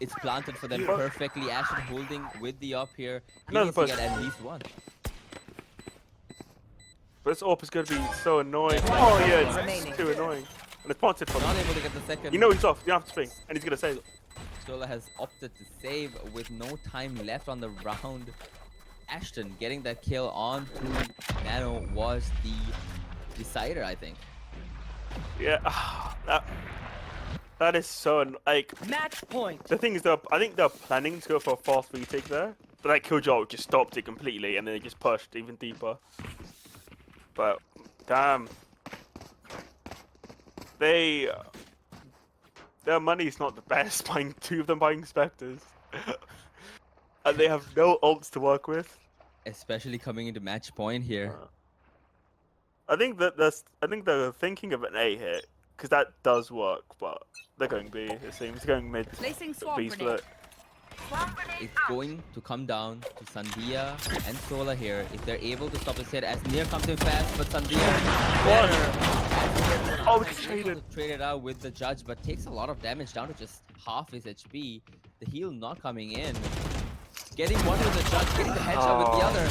It's planted for them But- perfectly. Ashton holding with the up here. He Another needs to push. get at least one. But this AWP is going to be so annoying. Yeah. Oh, yeah, it's Remaining. too annoying. And it's planted for Not them. able to get the second. You know he's off. You don't have to swing. And he's going to save. Sola has opted to save with no time left on the round. Ashton getting that kill on to Nano was the decider, I think. Yeah, that is so like. Match point. The thing is, I think they're planning to go for a fast retake there, but that Killjoy just stopped it completely, and then they just pushed even deeper. But damn, their money's not the best. Buying two of them buying Spectres, and they have no ults to work with. Especially coming into match point here. I think they're thinking of an A hit because that does work, but they're going B. It seems they're going mid. Placing swamp B grenade. split. It's going to come down to Sandia and Sola here. If they're able to stop this hit as Nier comes in fast, but Sandia better. Oh, we Able to trade it out with the judge, but takes a lot of damage down to just half his HP. The heal not coming in. Getting one with the judge, getting the headshot with the other.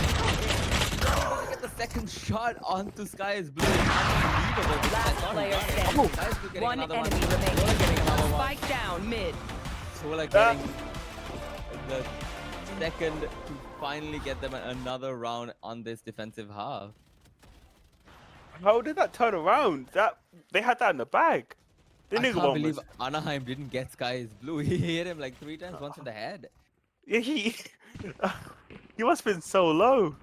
Get the second shot onto Sky is Blue. Unbelievable. This Last is not player done. standing. Sky is Blue getting One another enemy one. remaining. Sola getting another one. Spike down mid. Sola getting the second to finally get them another round on this defensive half. How did that turn around? They had that in the bag. They I knew can't one believe was. Anaheim didn't get Sky's Blue. He hit him like 3 times, once in the head. Yeah, he must have been so low.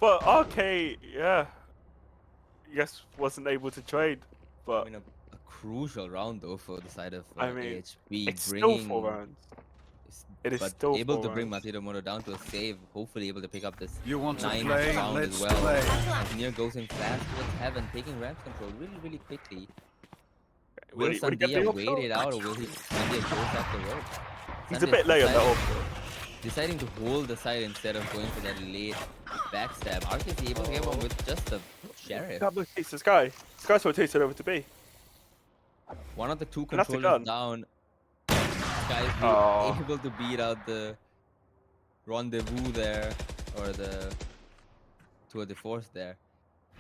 But RK, yeah, yes, wasn't able to trade. I But mean, a crucial round though for the side of I mean, AHP, it's bringing still 4 rounds. s- It is but still able 4 to bring rounds. Matito Moto down to a save. Hopefully, able to pick up this You want to 9th play? round Let's as well. play. As Nier goes in fast towards heaven, taking ramp control really quickly. Will Will he get the Sandia off wait shot? it out, or will he Sandia goes off the rope? He's a Sandia's bit late on that deciding- off. Deciding to hold the side instead of going for that late backstab. RKC able to get one with just the sheriff. Double takes the Sky. Sky's rotated over to B. One of the two And that's the controllers gun. down. Guys Oh. able to beat out the rendezvous there, or the tour de force there.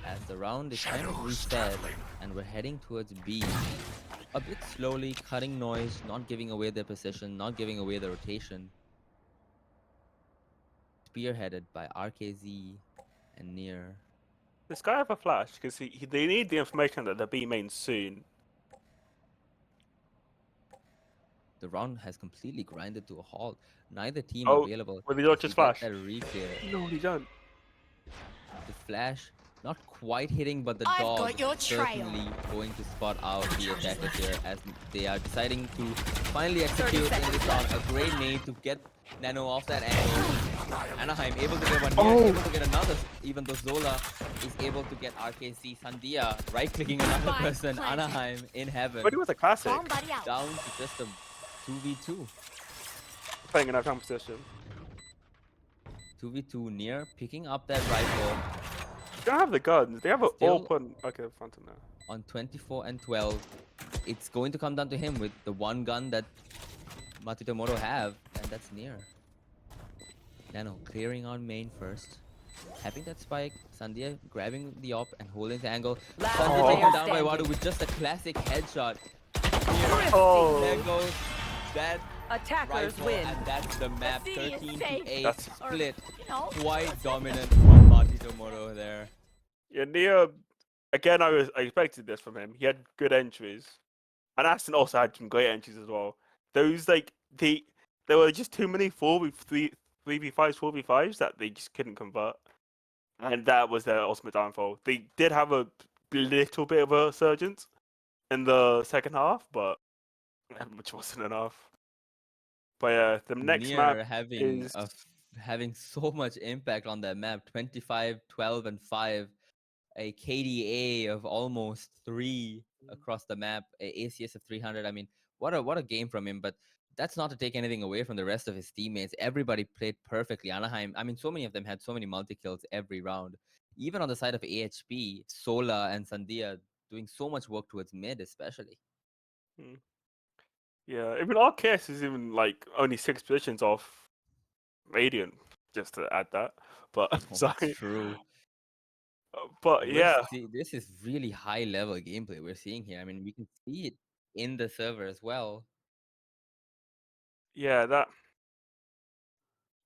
As the round is kind of reset, and we're heading towards B. A bit slowly, cutting noise, not giving away their position, not giving away the rotation. Spearheaded by RKZ and Nier. Does Sky have a flash? Because they need the information that they're B main soon. The round has completely grinded to a halt. Neither team Oh, available. well, they don't as we just get flash. that reclear. No, they don't. The flash not quite hitting, but the I've dog got your trail. certainly going to spot out the attackers here as they are deciding to finally execute in seconds this round a great nade to get Nano off that angle. Anaheim able to get one Oh. here, able to get another, even though Zola is able to get RKC. Sandia right-clicking another Spike person. planted. Anaheim in heaven. But it was a classic. Bomb buddy out. Down to just a 2v2. Playing in our competition. 2v2 Near picking up that rifle They don't have the guns. They have an Still- open. Okay, Phantom now. on 24 and 12. It's going to come down to him with the one gun that Matito Moro have, and that's Near. Nano clearing on main first. Having that spike, Sandia grabbing the op and holding the angle. Last Sandia player taken down by standing. Wadu with just a classic headshot. Oh. There goes that Attackers rifle, win. and that's the map. city is 13 safe. to 8 That's- split. You know, Quite dominant from Matito Moro there. Yeah, Neo. Again, I expected this from him. He had good entries, and Aston also had some great entries as well. Those there were just too many 3v5s, 4v5s that they just couldn't convert, and that was their ultimate downfall. They did have a little bit of a resurgence in the second half, but which wasn't enough. But yeah, the next Nier map having is having so much impact on that map. 25, 12, and 5. A KDA of almost 3 across the map. A ACS of 300. I mean, what a game from him. But that's not to take anything away from the rest of his teammates. Everybody played perfectly. Anaheim, I mean, so many of them had so many multi-kills every round. Even on the side of AHP, Sola and Sandia doing so much work towards mid, especially. Yeah, even RKS is even like only 6 positions off Radiant, just to add that. But Oh, so, that's true. but yeah, This is really high level gameplay we're seeing here. I mean, we can see it in the server as well. yeah, that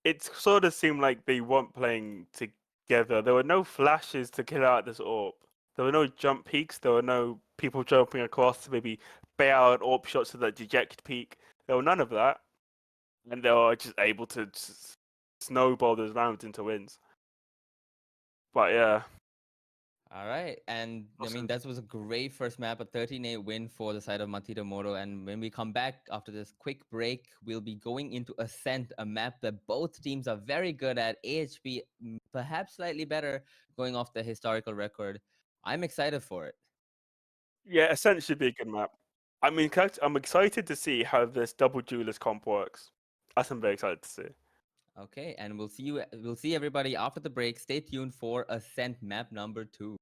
it sort of seemed like they weren't playing together. There were no flashes to kill out this orb. There were no jump peaks. There were no people jumping across to maybe bail out orb shots to that deject peak. There were none of that, and they were just able to snowball those rounds into wins. But yeah, All right. And I mean, awesome. that was a great first map, a 13-8 win for the side of Matita Moto. And when we come back after this quick break, we'll be going into Ascent, a map that both teams are very good at. AHP, perhaps slightly better, going off the historical record. I'm excited for it. Yeah, Ascent should be a good map. I mean, I'm excited to see how this double duelist comp works. That's I'm very excited to see. Okay, and we'll see everybody after the break. Stay tuned for Ascent map number 2.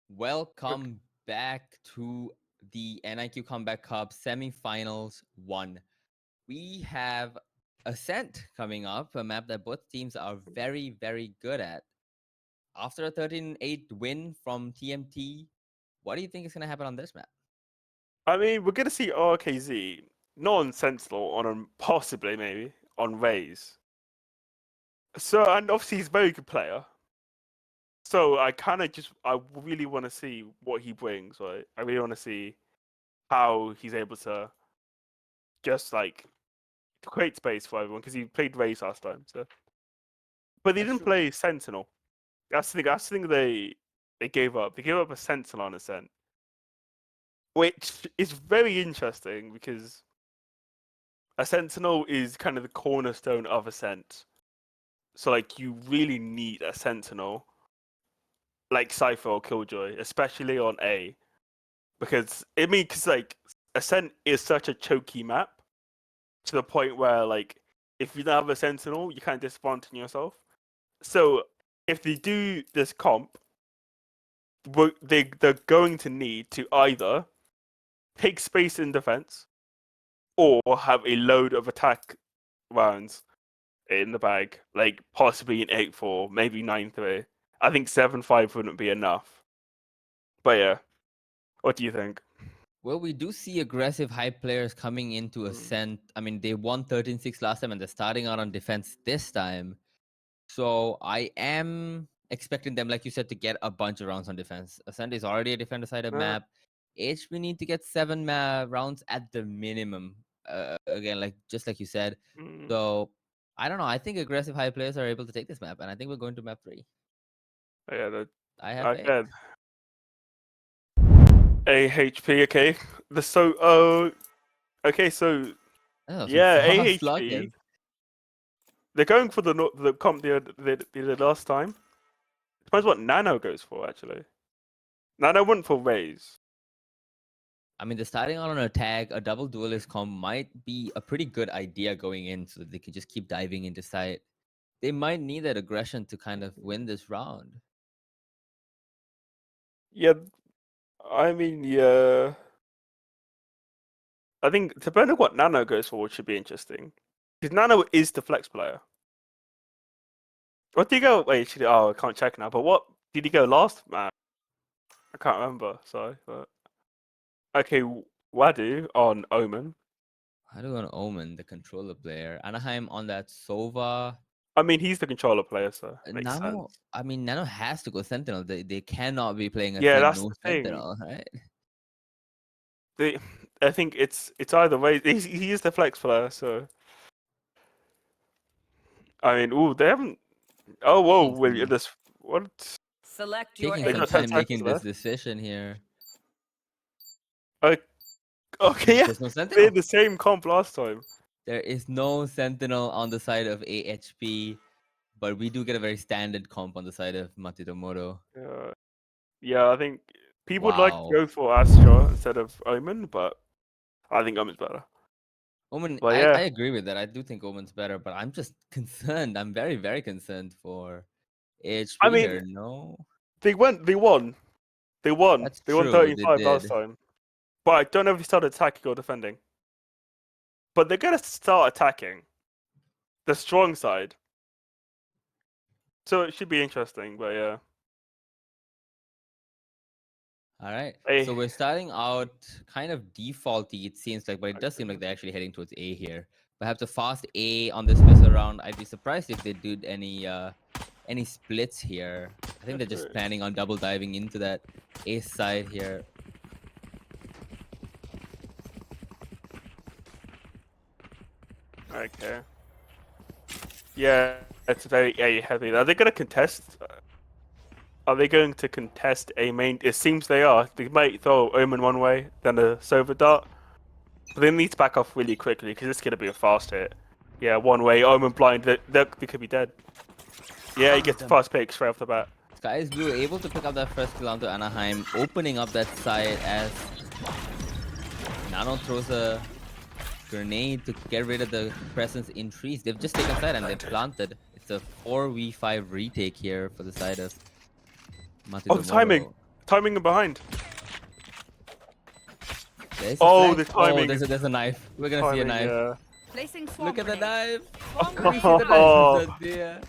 Welcome back to the NiQ Comeback Cup semifinals 1. We have Ascent coming up, a map that both teams are very, very good at. After a 13-8 win from TMT, what do you think is going to happen on this map? I mean, we're gonna see RKZ not on Sentinel, possibly maybe on Raze. So and obviously he's a very good player. So I really want to see what he brings. Right, I really want to see how he's able to just like create space for everyone because he played Raze last time. So, but he That's didn't true. play Sentinel. That's the thing. That's the thing they gave up. They gave up a Sentinel on Ascent, which is very interesting because a Sentinel is kind of the cornerstone of Ascent. So like you really need a Sentinel like Cypher or Killjoy, especially on A, because because like Ascent is such a choky map to the point where like if you don't have a Sentinel, you can't disadvantage yourself. So if they do this comp, they're going to need to either take space in defense or have a load of attack rounds in the bag, like possibly an 8-4, maybe 9-3. I think 7-5 wouldn't be enough. But yeah, what do you think? Well, we do see aggressive high players coming into Ascent. I mean, they won 13-6 last time and they're starting out on defense this time. So I am expecting them, like you said, to get a bunch of rounds on defense. Ascent is already a defender-sided Uh, map. HP need to get 7 rounds at the minimum. Again, like just like you said. mm, So I don't know. I think aggressive high players are able to take this map, and I think we're going to map 3. yeah, I have faith. again. AHP, okay. Okay, so Oh, some yeah, fast AHP. luckers. They're going for the comp they did last time. Depends what Nano goes for actually. Nano went for Raze. I mean, the starting out on a tag, a double duelist comp might be a pretty good idea going in so that they can just keep diving into site. They might need that aggression to kind of win this round. Yeah, I mean, yeah. I think depending on what Nano goes for, it should be interesting. Because Nano is the flex player. What did he go? Wait, actually, I can't check now. But what did he go last, man? I can't remember. Sorry, but okay, Wadu on Omen. How do an Omen, the controller player? Anaheim on that Sova. I mean, he's the controller player, so makes Nano, sense. I mean, Nano has to go Sentinel. They cannot be playing a Yeah, Sen that's no the thing. Sentinel, right? They, I think it's either way. He is the flex player, so I mean, they haven't. Oh, whoa, wait, TNT. this what? Select your Taking They some got 10 time agent. seconds making this left. decision here. Okay, yeah, There's no they had Sentinel. the same comp last time. There is no Sentinel on the side of AHP, but we do get a very standard comp on the side of Matsumoto. Yeah, I think people would like to Wow. go for Astra instead of Omen, but I think Omen's better. Omen, But I yeah, agree with that. I do think Omen's better, but I'm just concerned. I'm very, very concerned for I AHP mean, here. No. they won. They won. That's They won true, 35 they last did. time. But I don't know if they started attacking or defending. But they're gonna start attacking the strong side. So it should be interesting. But yeah. All right. Hey. So we're starting out kind of defaulty, it seems like, but it does seem like they're actually heading towards A here. Perhaps a fast A on this missile round. I'd be surprised if they did any splits here. I think they're just planning on double diving into that A side here. Okay. Yeah, it's very A heavy. Are they gonna contest? Are they going to contest a main? It seems they are. They might throw Omen one way, then a Silver Dart. But they need to back off really quickly because it's going to be a fast hit. Yeah, one way, Omen blind, they could be dead. Yeah, he gets the fast pick straight off the bat. Skies Blue able to pick up that first kill onto Anaheim, opening up that side as Nano throws a grenade to get rid of the presence in trees. They've just taken side and they planted. It's a 4v5 retake here for the side of Oh, the timing! Timing and behind. Oh, the timing. Oh, there's a knife. We're gonna see a knife. Yeah. Placing Look at the knife. Swamp Can you see the knife?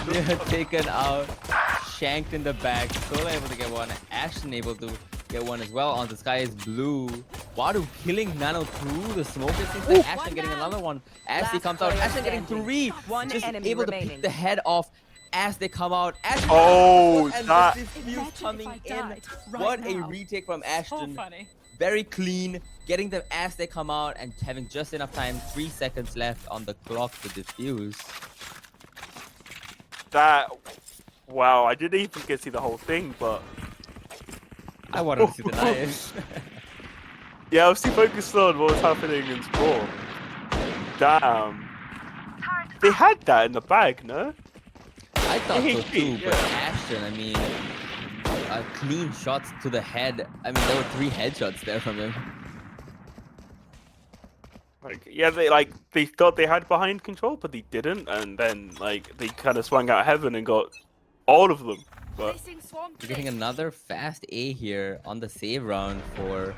They're taken out, shanked in the back. Sola able to get one. Ashton able to get one as well. On the Sky is Blue. Wadu killing Nano through the smoke. It seems like Ashton getting another one as he comes out. Ashton getting three. One Just enemy able to remaining. pick the head off as they come out. Ashton and that- the defuse Imagine if coming I in. died right What a now. retake from So Ashton. funny. Very clean, getting them as they come out and having just enough time, 3 seconds left on the clock to defuse. Wow, I didn't even get to see the whole thing, but I wanted to see the knife. yeah, I was too focused on what was happening in Spawn. Damn. They had that in the bag, no? I thought so AHP, too, but yeah. Ashton, I mean, clean shots to the head. I mean, there were 3 headshots there from him. Like, yeah, they thought they had behind control, but they didn't, and then like they kind of swung out heaven and got all of them. But Placing swamp We're getting another fast A here on the save round for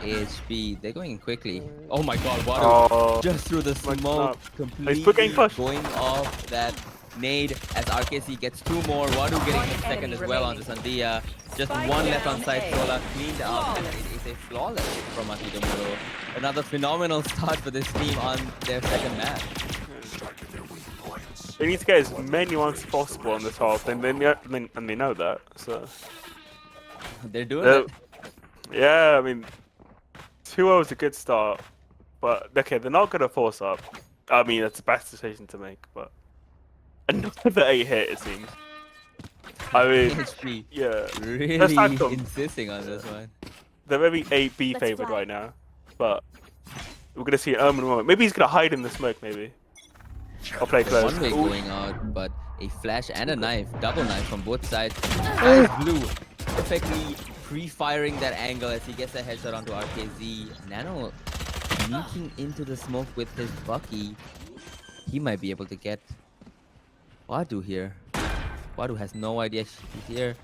AHP. They're going in quickly. Oh my god, Wadu just through the Smoke smoke, up. completely getting pushed. going off that nade as RKC gets 2 more. Wadu getting One his second enemy as well remaining. onto Sandia. Just Spike 1 left down on side. A. Sola cleaned up, and Flawless. it is a flawless from Akidomuro. Another phenomenal start for this team on their second match. they need to get as many ones as possible on the top, and they know that. So They're doing They're- it. yeah, I mean, 2-0 is a good start, but okay, they're not gonna force up. I mean, that's the best decision to make, but another 8 hit it seems. I mean, AHP yeah, really back them. insisting on this one. they're very 8B Let's favored fly. right now, but we're gonna see an Omen moment. Maybe he's gonna hide in the smoke, maybe. Or play close. One way Ooh. going out, but a flash and a knife, double knife from both sides. Sky is Blue perfectly pre-firing that angle as he gets a headshot onto RKZ. Nano sneaking into the smoke with his Bucky. He might be able to get Wadu here. Wadu has no idea she's here.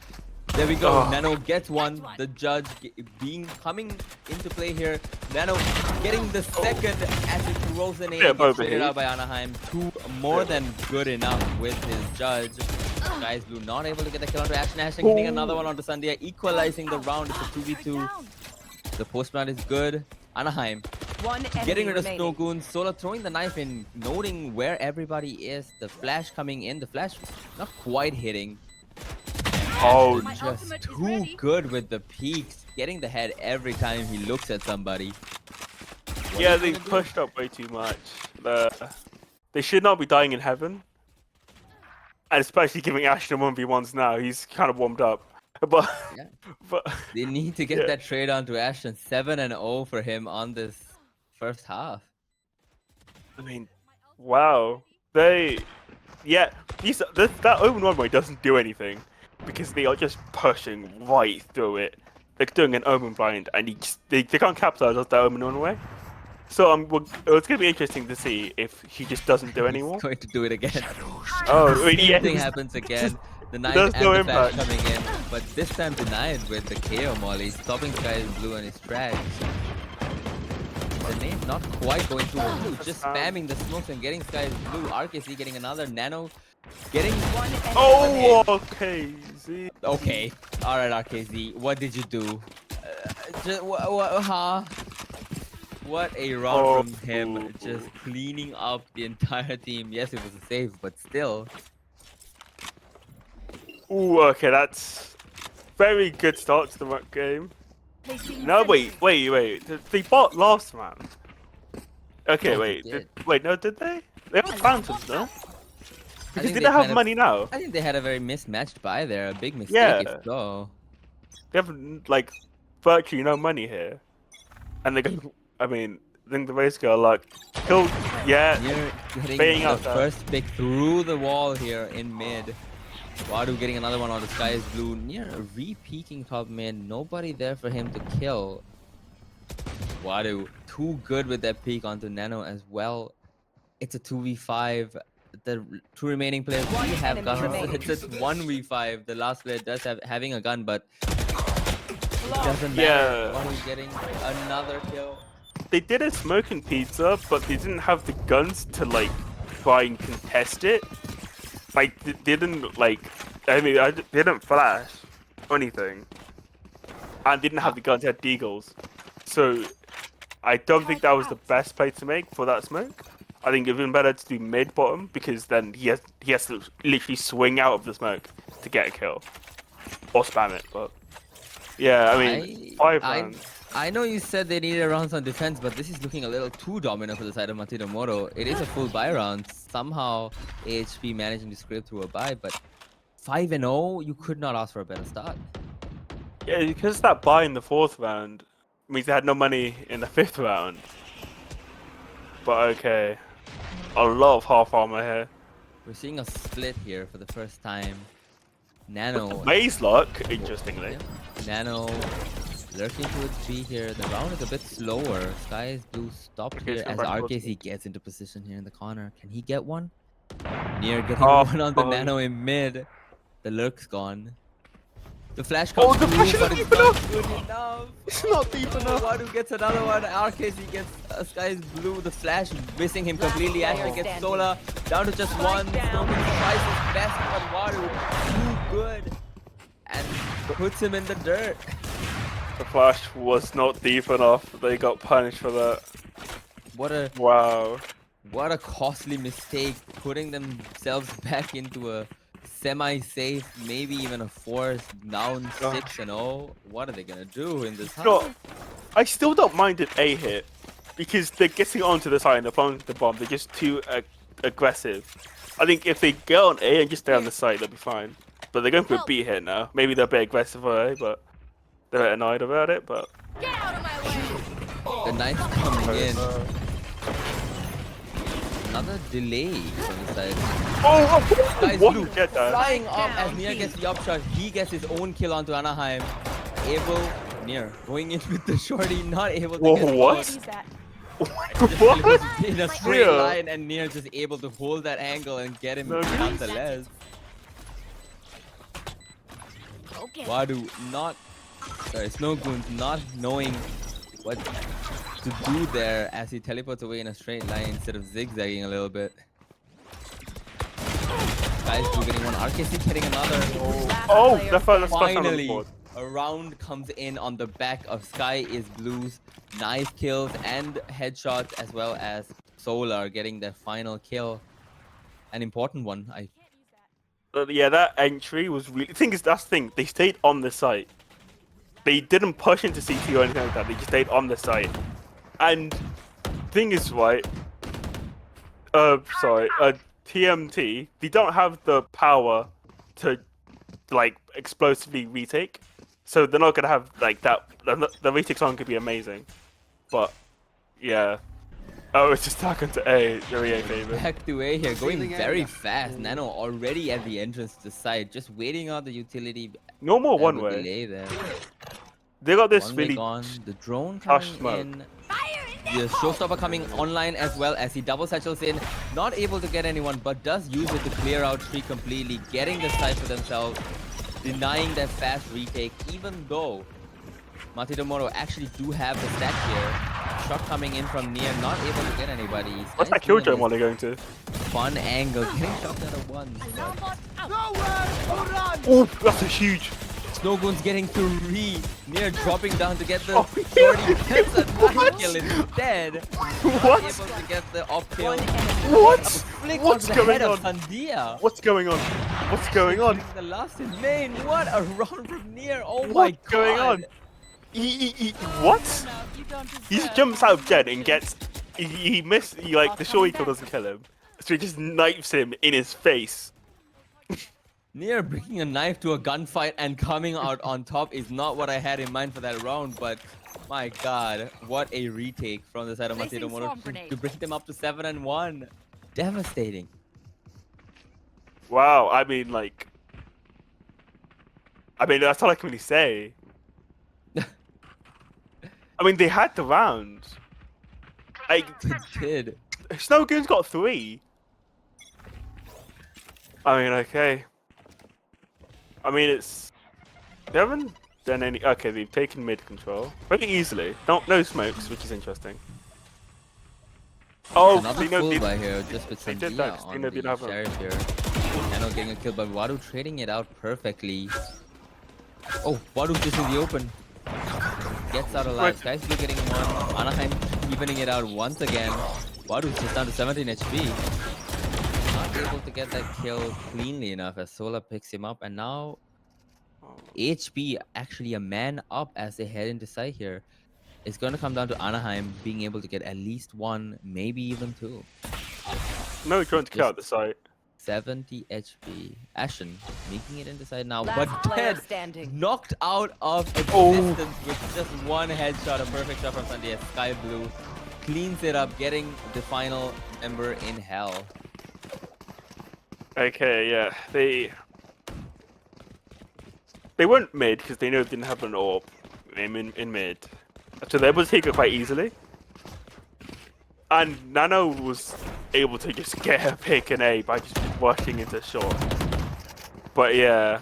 There we go. Oh. Nano gets one. The judge coming into play here. Nano getting the second as it throws an A. Yeah, Gets both rated A. out by Anaheim. 2 more than good enough with his judge. Guys Blue not able to get the kill onto Ashton. Ashton getting another one onto Sandia, equalizing the round. It's a 2v2. The post round is good. Anaheim One enemy getting rid of remaining. Snow Goon. Sola throwing the knife in, noting where everybody is. The flash coming in. The flash not quite hitting. Oh, My Just ultimate is too ready. good with the peaks. Getting the head every time he looks at somebody. What yeah, is he they gonna do? pushed up way too much. They should not be dying in heaven. And especially giving Ashton 1v1s now. He's kind of warmed up. But, Yeah. but They need to get Yeah. that trade on to Ashton. 7-0 for him on this first half. I mean, wow. Yeah, that Omen one way doesn't do anything because they are just pushing right through it. They're doing an Omen blind, and they can't capitalize on that Omen one way. So it's gonna be interesting to see if he just doesn't do anymore. He's going to do it again. Oh, I mean, Same yeah, thing happens again. The knife does and no the flash impact. coming in. but this time denied with the KO molly, stopping Sky's Blue on his tracks. The name not quite going through, just spamming the smokes and getting Sky's Blue. RKC getting another Nano, getting One enemy Oh, remaining. okay. Z. okay. All right, RKZ, what did you do? What a run Oh. from him, just cleaning up the entire team. Yes, it was a save, but still. Ooh, okay, that's very good start to the game. Placing No, sentry. wait. They bought last round. Okay, Oh, they wait. did. Wait, no, did they? They have phantoms, no? Because think they they don't have kind of- money now. I think they had a very mismatched buy there. A big mistake, Yeah. if so. They have like virtually no money here, and they go. I mean, I think the race girl like killed. Yeah, Near getting Baiting the out that. first pick through the wall here in mid. Wadu getting another one on the Sky is Blue. Near re-peeking top mid. Nobody there for him to kill. Wadu too good with that peek onto Nano as well. It's a 2v5. The two remaining players do One have enemy guns. remaining. It's a 1v5. The last player does have having a gun, but it Long. doesn't matter. Yeah. Wadu getting another kill. they did a smoking pizza, but they didn't have the guns to like try and contest it. Like, they didn't like. I mean, they didn't flash or anything, and didn't have the guns. They had deagles, so I don't think that was the best play to make for that smoke. I think it'd been better to do mid bottom because then he has to literally swing out of the smoke to get a kill or spam it. But yeah, I mean, 5 rounds. I know you said they needed rounds on defense, but this is looking a little too dominant for the side of Matsuda Moro. It is a full buy round. Somehow AHP managing to scrape through a buy, but 5-0, you could not ask for a better start. Yeah, because that buy in the 4th round means they had no money in the 5th round. But okay, a lot of half armor here. We're seeing a split here for the first time. Nano. Maze luck, interestingly. Yep. Nano lurking towards B here. The round is a bit slower. Sky is Blue stopped Okay, here so as back RKC gets into position here in the corner. Can he get one? Near getting Oh, one on the oh. Nano in mid. The lurk's gone. The flash comes Oh, the through, flash is but not it's deep not enough. good enough. It's not deep enough. Wadu gets another one. RKC gets Sky's Blue. The flash missing him completely. player Asher gets standing. Sola down to just Spike one. down. Snowy tries his best, but Wadu too good and puts him in the dirt. The flash was not deep enough. They got punished for that. What a costly mistake, putting themselves back into a semi-safe, maybe even a force down 6-0. What are they gonna do in this No, half? I still don't mind an A hit because they're getting onto the side and they're planting the bomb. They're just too aggressive. I think if they get on A and just stay on the side, they'll be fine. But they're going for a B hit now. Maybe they're a bit aggressive for A, but they're annoyed about it. But Get out of my way. The Knights coming in. Another delay from the side. Guys, what? Blue Get that. flying up as down, Nia B. gets the upshot. He gets his own kill onto Anaheim. Able, Near going in with the shorty, not able to Whoa, get what? both. Use that. Just What? in a straight Yeah. line, and Near just able to hold that angle and get him No, nonetheless. Okay. Wadu not, sorry, Snowgoons not knowing what to do there as he teleports away in a straight line instead of zigzagging a little bit. Guys, Blue getting one, RKC getting another. Last Oh, player that's standing. on the Finally, board. a round comes in on the back of Sky is Blue's. Nice kills and headshots, as well as Solar getting their final kill. An important one. Yeah, that entry was really. Thing is, that's the thing. They stayed on the site. They didn't push into CT or anything like that. They just stayed on the site. And thing is, right? TMT. They don't have the power to like explosively retake, so they're not gonna have like that. The retakes aren't gonna be amazing, but yeah. Oh, it's just talking to A. They're EA favorite. Back to A here, going very fast. Nano already at the entrance to the site, just waiting out the utility. No more one with way. delay there. They got this One way really. gone. The drone Hush coming smoke. in. The showstopper coming online as well as he double satchels in. Not able to get anyone, but does use it to clear out tree completely, getting the site for themselves. denying that fast retake, even though Matsumoto actually do have the stack here. Shot coming in from near, not able to get anybody. What's that kill drone Molly going to? Fun angle, getting shot out of one. Oh, that's a huge. Snowgoon's getting 3. Near dropping down to get the Oh, 30. Gets a 9 kill instead. What? Able to get the off kill. What? Flick What's onto the going head of on? Sandia. What's going on? What's going on? The last in main. What a round from near. Oh my What's god. going on? What? He just jumps out of jet and gets. He missed. Like the short kill doesn't kill him, so he just knifes him in his face. Near bringing a knife to a gunfight and coming out on top is not what I had in mind for that round, but my god, what a retake from the side of Placing Matsumoto swarm grenade. to bring them up to 7-1. Devastating. Wow. I mean, like. I mean, that's all I can really say. I mean, they had the round. Like, They did. Snowgoon's got 3. I mean, okay. I mean, it's. They haven't done any. Okay, they've taken mid control very easily. No smokes, which is interesting. Oh, Another they know full they, by here, just with they some did that 'cause they on know the they have a- sheriff here. Nano getting a kill, but Wadu trading it out perfectly. Oh, Wadu's just in the open. Gets out alive. Sky's still getting one. Anaheim evening it out once again. Wadu's just down to 17 HP. Not able to get that kill cleanly enough as Sola picks him up. And now AHP actually a man up as they head into sight here. It's going to come down to Anaheim being able to get at least 1, maybe even 2. no trying to kill out the site. 70 HP. Ashen making it into side now, Last but player dead. standing. Knocked out of Oh. existence with just one headshot. A perfect shot from Sandia. Sky Blue cleans it up, getting the final member in hell. Okay, yeah, they weren't mid because they know they didn't have an orb in mid, so they able to take it quite easily. And Nano was able to just get her pick an A by just working into short. But yeah,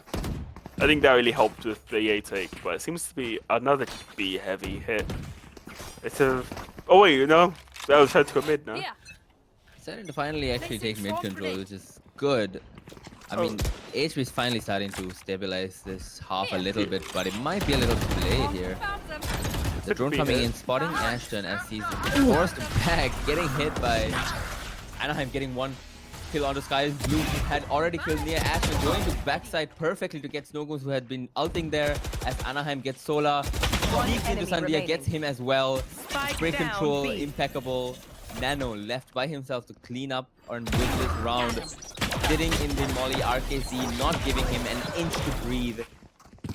I think that really helped with the A take. But it seems to be another B heavy hit. It's a. Oh wait, no, that was head to a mid now. Yeah. Starting to finally actually take mid Strong control, grenade. which is good. I Oh. mean, AHP is finally starting to stabilize this half a Yeah. little bit, but it might be a little too late here. Found them. The drone be coming hit. in, spotting Ashton as he's forced back, getting hit by Anaheim, getting 1 kill on the Sky Blue, who had already killed near Ashton, going to backside perfectly to get Snowgoons, who had been ulting there as Anaheim gets Sola. Sneaks into enemy Sandia, remaining. gets him as well. Spike Spray down control, B. impeccable. Nano left by himself to clean up and win this round. Sitting in the Molly RKC, not giving him an inch to breathe.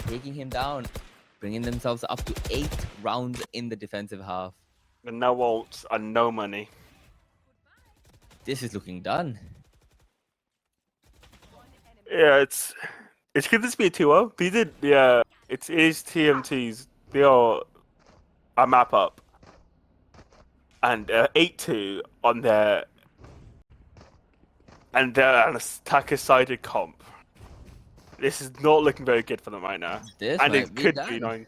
Taking him down. Bringing themselves up to 8 rounds in the defensive half. And no ults and no money. This is looking done. Yeah, it's good this be a 2-0. They did, yeah. It is TMTs. They are a map up. And 8-2 on their. And they're an attacker-sided comp. This is not looking very good for them right now. This And might it be could done. be 9-2.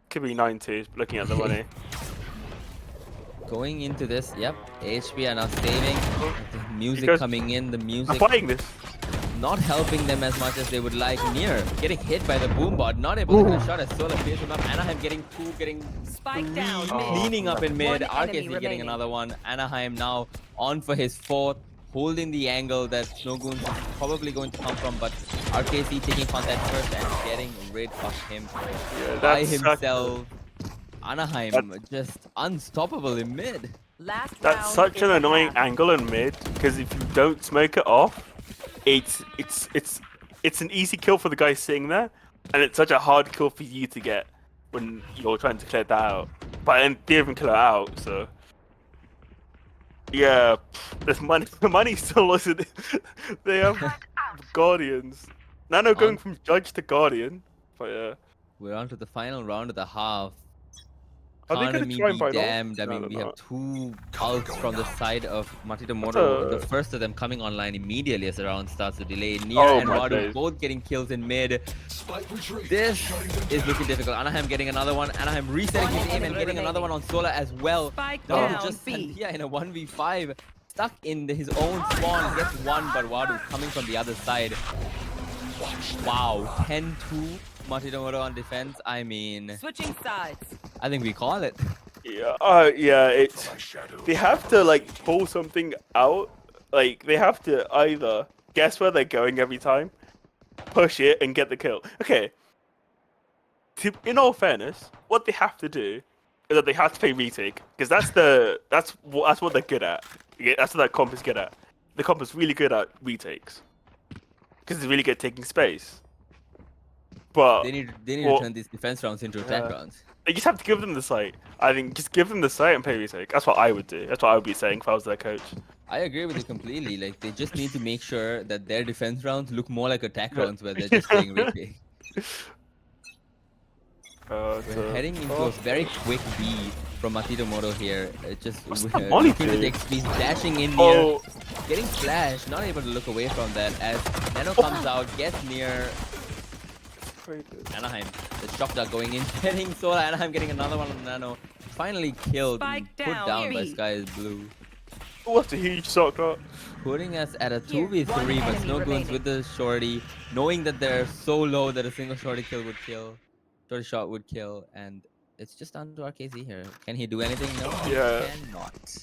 Could be 9-2, looking at the money. Going into this, yep. AHP are now saving. The music Because- coming in, the I'm music fighting this. not helping them as much as they would like. Near getting hit by the boombot, not able to get a shot as Sola clears him up. Anaheim getting 2, getting Spike 3, down mid. cleaning up in mid. One enemy RKC getting remaining. another one. Anaheim now on for his 4th, holding the angle that Snowgoons is probably going to come from, but RKC taking contact first and getting rid of him Yeah, by that's himself. Anaheim That's- just unstoppable in mid. Last That's round such in an the annoying half. angle in mid because if you don't smoke it off, it's an easy kill for the guy sitting there, and it's such a hard kill for you to get when you're trying to clear that out. But then they even kill it out, so yeah, there's money. The money still isn't. They have Guardians. Nano going from Judge to Guardian, but yeah. We're on to the final round of the half. Are they gonna Economy try and be fight off? damned. I No, mean, they're we have not. two ults from the side of Matito That's Moro. The a- first of them coming online immediately as the round starts to delay. Nier Oh and my Wadu days. both getting kills in mid. This is looking difficult. Anaheim getting another one. Anaheim resetting his aim and getting another one on Solar as well. Spike Down to down just B. Sandia in a 1v5. Stuck in his own spawn. Gets one, but Wadu coming from the other side. Wow. 10-2 Matito Moro on defense. I mean, Switching sides. I think we call it. Yeah, it's they have to like pull something out. Like they have to either guess where they're going every time, push it, and get the kill. Okay. In all fairness, what they have to do is that they have to play retake because that's what they're good at. Yeah, that's what that comp is good at. The comp is really good at retakes because it's really good at taking space. But They need well, to turn these defense rounds into attack rounds. you just have to give them the site. I think just give them the site and play retake. That's what I would do. That's what I would be saying if I was their coach. I agree with you completely. Like they just need to make sure that their defense rounds look more like attack rounds where they're just playing retake. We're heading into a very quick B from Matito Moro here. Just the molly looking to do? take speed, dashing in near, Oh, getting flashed, not able to look away from that as Nano comes out, gets near Anaheim. The shock dart going in, getting Solar. Anaheim getting another one on Nano. Finally killed and Spike put down, down by B. Sky is Blue. what a huge sock dart. Putting us at a Here, 2v3, one but enemy Snow Goons remaining. with the shorty, knowing that they're so low that a single shorty kill would kill. Shorty shot would kill, and it's just down to RKZ here. Can he do anything? No, Yeah. he cannot.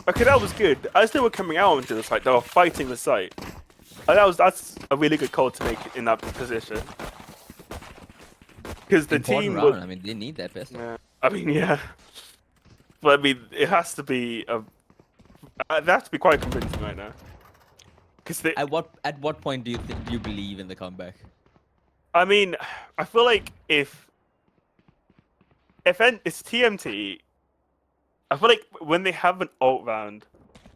Okay, that was good. As they were coming out onto the site, they were fighting the site. And that's a really good call to make in that position. Because the Important team round. was, I mean, they need that pistol. yeah. I mean, yeah. But I mean, it has to be they have to be quite convincing right now. Because they, At what point do you believe in the comeback? I mean, I feel like if it's TMT, I feel like when they have an ult round,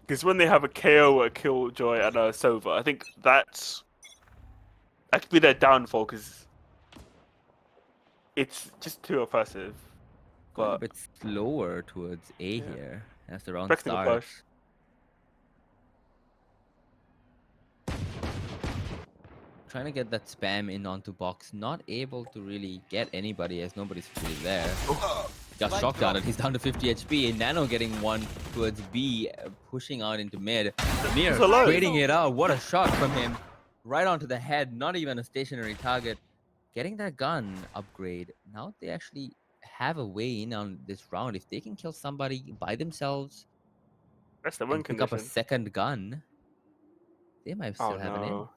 because when they have a KO, a Killjoy, and a Sova, I think that could be their downfall because it's just too oppressive. Quite a But bit slower towards A Yeah. here as the round expecting a starts. push. Trying to get that spam in onto box, not able to really get anybody as nobody's really there. Got shocked out, he's down to 50 HP. And Nano getting one towards B, pushing out into mid. Mir He's alive. waiting it out. What a shot from him. Right onto the head, not even a stationary target. Getting that gun upgrade. Now they actually have a way in on this round. If they can kill somebody by themselves That's the win and pick up a condition. second gun, they might still Oh have an in. no.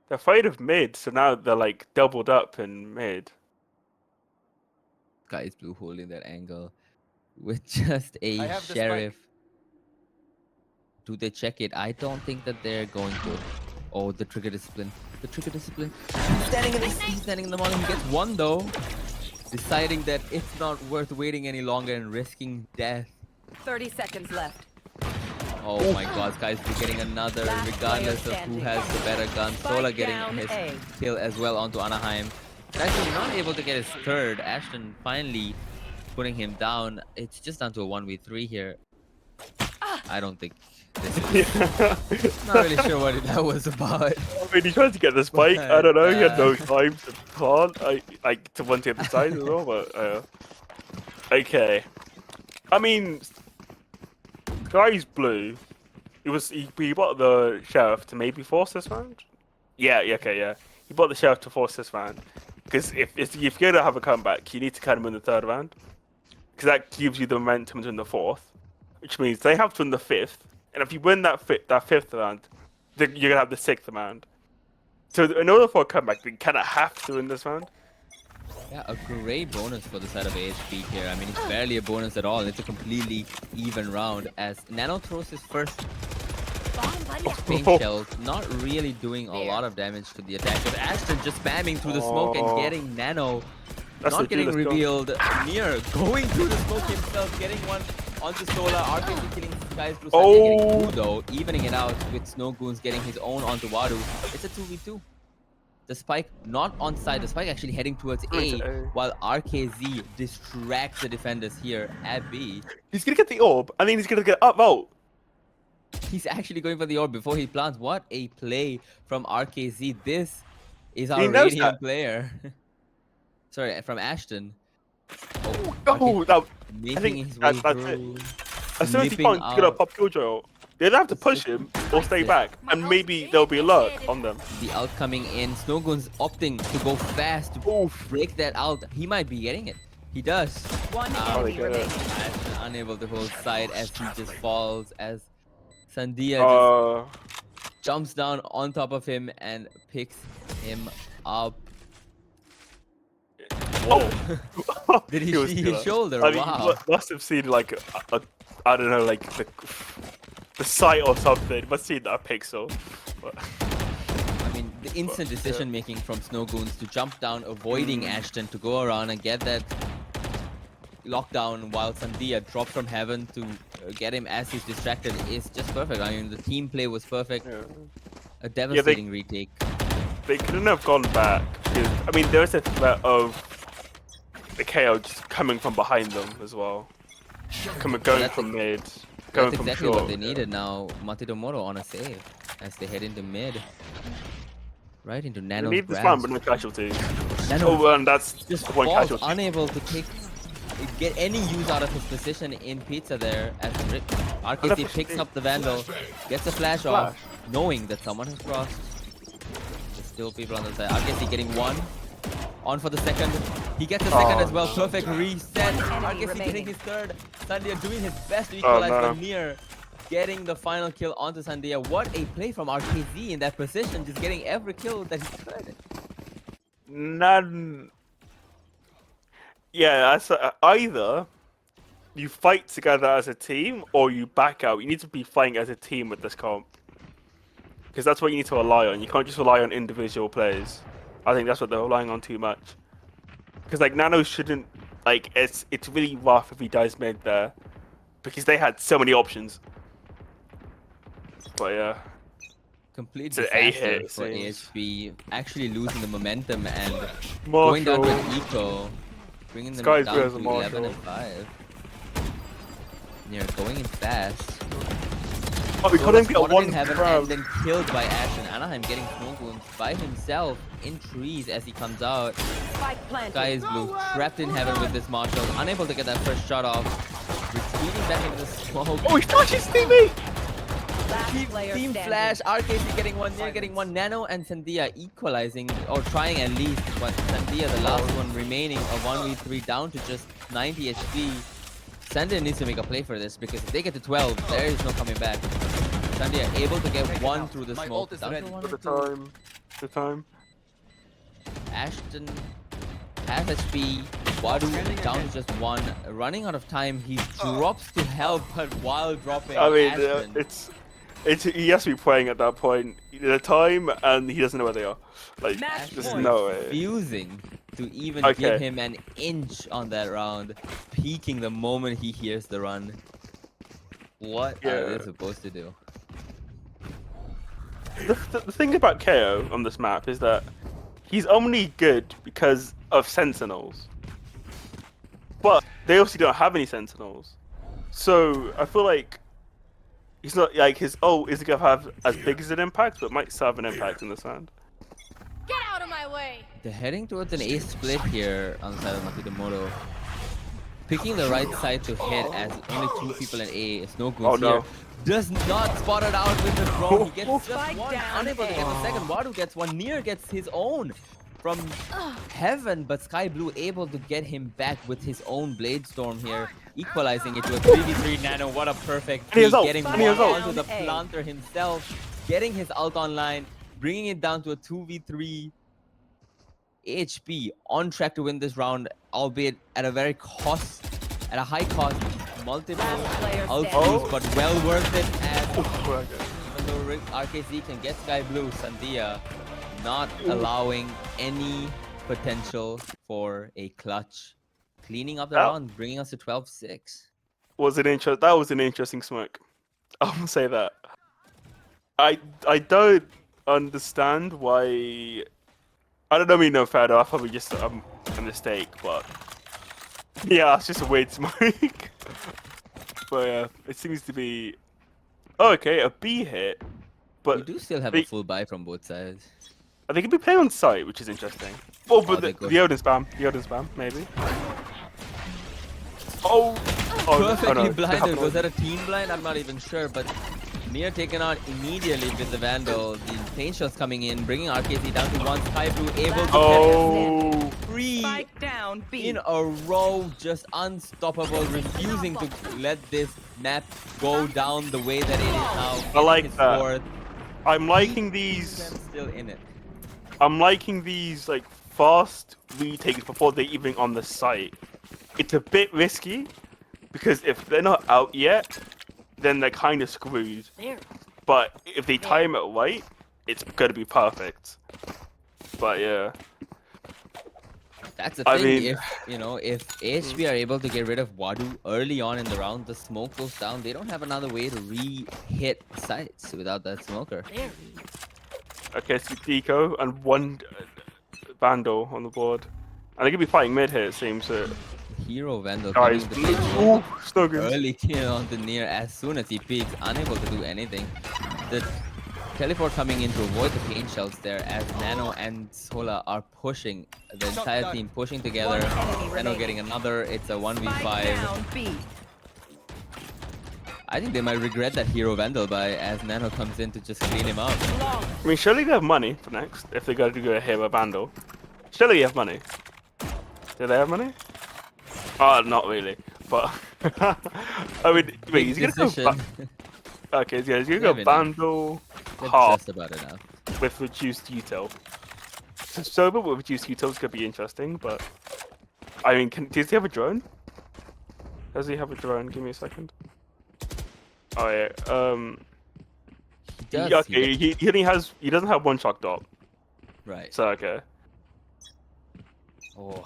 They're afraid of mid, so now they're like doubled up in mid. Guys Blue holding that angle with just a I have the sheriff. Do they check it? I don't think that they're going to. Oh, the trigger discipline. The trigger discipline. He's standing in the morning. He gets one though. Deciding that it's not worth waiting any longer and risking death. 30 seconds left. Oh my god, guys, we're getting another, Last regardless player of who standing. has the better gun. Spike Sola getting down his A. kill as well onto Anaheim. Actually not able to get his third. Ashton finally putting him down. It's just down to a 1v3 here. I don't think this is... Not really sure what that was about. I mean, he tried to get the spike. I don't know. He had no time to plant. Like to one to the side as well. But okay. I mean, Guy's Blue. He bought the sheriff to maybe force this round. Yeah. He bought the sheriff to force this round because if you're gonna have a comeback, you need to kind of win the third round because that gives you the momentum to win the fourth, which means they have to win the fifth. And if you win that fifth round, then you're gonna have the sixth round. So in order for a comeback, they kind of have to win this round. Yeah, a great bonus for the side of AHP here. I mean, it's barely a bonus at all. It's a completely even round as Nano throws his first Bomb buddy. paint shells, not really doing a lot of damage to the attack. But Ashton just spamming through the smoke and Oh. getting Nano. That's Not the getting duelist gun. revealed. Near going through the smoke himself, getting one onto Solar. RKC killing Skies Blue. Getting Oh. two though, evening it out with Snow Goons getting his own onto Wadu. It's a 2v2. The spike not on side. The spike actually heading towards Going to A, A. while RKZ distracts the defenders here at B. He's gonna get the orb, and then he's gonna get up vault. He's actually going for the orb before he plants. What a play from RKZ. This is our He knows Radiant that. player. Sorry, from Ashton. Oh, Oh, that, making think his way that's it. through. as soon as he Snipping finds he's gonna out pop Killjoy, they don't have to push him or stay back, and maybe there'll be alert on them. the ult coming in. Snowgoon's opting to go fast to Oof. break that out. He might be getting it. He does. One Ah, enemy they get it. remaining. Ashton unable to hold side as he just falls, as Sandia just jumps down on top of him and picks him up. Oh, Did he was see his killer. shoulder? I mean, Wow. you must have seen like I don't know, like the sight or something. Must have seen that pixel. But, I mean, the instant decision making from Snowgoons to jump down, avoiding Ashton to go around and get that lockdown while Sandia dropped from heaven to get him as he's distracted is just perfect. I mean, the team play was perfect. yeah. A devastating retake. They couldn't have gone back. Because, I mean, there is a threat of the KO just coming from behind them as well. Going That's from mid, going That's from exactly short. what they needed now. Matidamoro on a save as they head into mid. Right into They Nano's need this round, grasp. but no casualties. Nano Oh, and that's just one falls, casualty. unable to get any use out of his position in pizza there as RKC picks up the Vandal, gets a flash off, knowing that someone has crossed. There's still people on the side. RKC getting one. On for the second. He gets a second as well. Perfect reset. RKC getting remaining. his third. Sandia doing his best to Oh, equalize, no. but near getting the final kill onto Sandia. What a play from RKZ in that position, just getting every kill that he could. None. Yeah, either you fight together as a team or you back out. You need to be fighting as a team with this comp. Because that's what you need to rely on. You can't just rely on individual plays. I think that's what they're relying on too much. Because like Nano shouldn't like it's really rough if he dies mid there. Because they had so many options. But yeah. Complete It's an A disaster hit, it for seems. AHP, actually losing the momentum and Marshall. going down to an eco, bringing them Sky's down good as to a 11 and Marshall. 5. Near going in fast. Oh, we couldn't get Spotted one in heaven grab. and then killed by Ash, and Anaheim getting Snowgoons by himself in trees as he comes out. Spike planted. Sky is blue, trapped in heaven with this Marshall, unable to get that first shot off. Retreating back into the smoke. Oh, he flashed his teammate! Last player Team standing. Flash, RKC getting one, near getting one, Nano and Sandia equalizing, or trying at least, but Sandia, the last one remaining, a 1v3 down to just 90 HP. Sandia needs to make a play for this, because if they get to 12, there is no coming back. Sandia able to get one through the smoke. Down to one For the or two. time. The time. Ashton has HP, Wadu down to just one. Running out of time, he drops to help, but while dropping, I mean, Ashton, he has to be playing at that point. The time, and he doesn't know where they are. Like, Match there's point. no way. refusing to even Okay. give him an inch on that round, peeking the moment he hears the run. What are Yeah. they supposed to do? The thing about KO on this map is that he's only good because of Sentinels. But they also don't have any Sentinels. So I feel like he's not like his ult isn't gonna have as big as an impact, but might still have an impact in this round. Get out of my way. They're heading towards an ace split here on the side of Matsudamoto. Picking the right side to hit as only two people in A. Snowgoons Oh, no. here. Does not spot it out with the drone. He gets just Spike one, down unable to A. get the second. Wadu gets one, Near gets his own from heaven, but Sky Blue able to get him back with his own Blade Storm here, equalizing it to a 3v3 Nano. What a perfect And he has peek, ult, getting and one he has ult. onto the Down A. planter himself, getting his ult online, bringing it down to a 2v3. HP on track to win this round, albeit at a high cost, multiple Last player ults, standing. but well worth it as Oh, even though RKC can get Sky Blue, Sandia not allowing any potential for a clutch. Cleaning up the That- round, bringing us to 12-6. That was an interesting smoke. I'll say that. I don't understand why I don't mean no further. I probably just a mistake, but yeah, it's just a weird smoke. But yeah, it seems to be okay. A B hit, We but do still have a they, full buy from both sides. they can be playing on site, which is interesting. Oh, but they the go- Odin spam, maybe. Oh, Perfectly no. blinded. Was that a team blind? I'm not even sure, but Nier taken on immediately with the Vandal. The paint shots coming in, bringing RKC down to 1. Sky Blue able to Oh, get 3 Spike down B. in a row, just unstoppable, refusing to let this map go down the way that it is now. I like Getting his that. fourth, I'm liking keeping these. them still in it. I'm liking these like fast retakes before they're even on the site. It's a bit risky because if they're not out yet, then they're kind of screwed. There. But if they time it right, it's gonna be perfect. But yeah, That's the I thing. mean- If AHP are able to get rid of Wadu early on in the round, the smoke goes down. They don't have another way to re-hit sites without that smoker. There. okay, so Deco and one Vandal on the board. And they could be fighting mid here, it seems. Hero Vandal Guys, coming to the ooh, Snuggins. early kill on the Nier as soon as he peeks, unable to do anything. The teleport coming in to avoid the paint shells there as Nano and Sola are pushing, the entire team pushing together. One enemy Nano remaining. getting another, it's a Spike 1v5. down B. I think they might regret that Hero Vandal buy as Nano comes in to just clean him up. Long. I mean, surely they have money for next if they're going to go a Hero Vandal. Surely you have money. Do they have money? Oh, not really. But I mean, wait, Big he's gonna go. decision. Okay, yeah, he's gonna They go have enough. Vandal That's half just about enough. with reduced util. So sober with reduced util is gonna be interesting, but I mean, does he have a drone? Does he have a drone? Give me a second. Oh yeah. He does. Yeah, okay. He only has. He doesn't have one shock dot. Right. So okay. Oh,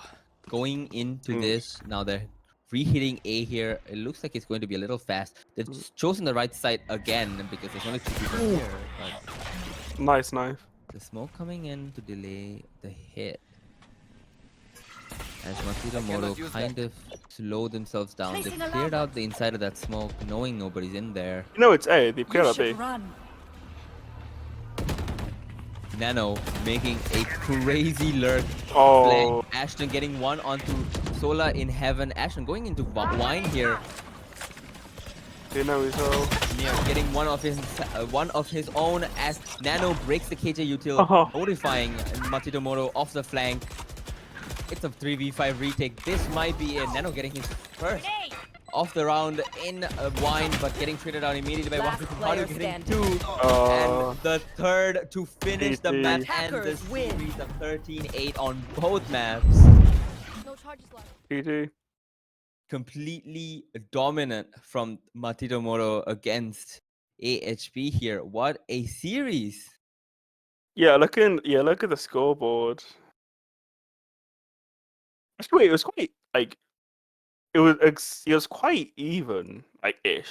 going into this, now they're re-hitting A here. It looks like it's going to be a little fast. They've chosen the right side again because there's only 2 people here. But Nice knife. the smoke coming in to delay the hit. As Matsuda Moto kind of slowed themselves down. They Placing alarm cleared out the inside of that smoke, knowing nobody's in there. You know it's A. They've cleared You up B. should run. Nano making a crazy lurk. Oh. Flank. Ashton getting one onto Sola in heaven. Ashton going into wine here. You know he's all. Nier getting one of his own as Nano breaks the KJ util, Oh. notifying Matsuda off the flank. It's a 3v5 retake. This might be it. Nano getting his first Grenade. off the round in wine, but getting traded out immediately by Last Wakaku player getting standing. 2. Oh. And the third to finish the GG. map and the Hackers win. series of 13-8 on both maps. No charges left. GG. Completely dominant from Matsuda against AHP here. What a series! Yeah, look at the scoreboard. Actually, it was quite like it was quite even, like ish.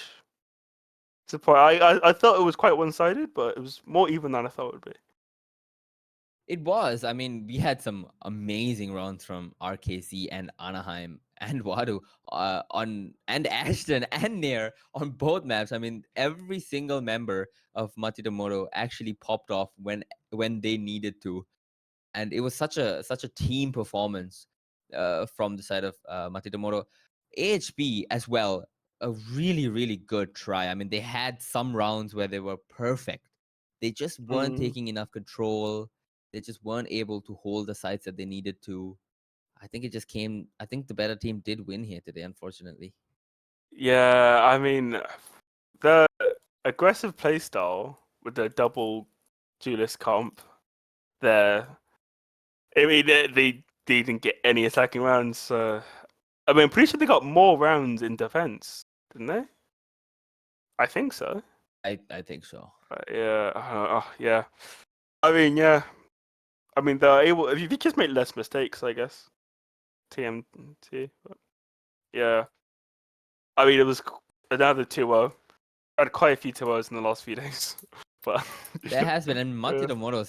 I thought it was quite one-sided, but it was more even than I thought it would be. It was. I mean, we had some amazing rounds from RKC and Anaheim and Wadu and Ashton and Nair on both maps. I mean, every single member of Matsuda actually popped off when they needed to, and it was such a team performance from the side of Matsuda. AHP as well, a really good try. I mean, they had some rounds where they were perfect. They just weren't taking enough control. They just weren't able to hold the sites that they needed to. I think it just came. I think the better team did win here today, unfortunately. Yeah, I mean, the aggressive playstyle with the double duelist comp there. I mean, they didn't get any attacking rounds. I mean, I'm pretty sure they got more rounds in defense, didn't they? I think so. I think so. Yeah. I mean, yeah. I mean, they're able. If you just make less mistakes, I guess. TMT. But yeah. I mean, it was another 2-0. I had quite a few 2-0s in the last few days. But There has been, and yeah. Matsumoto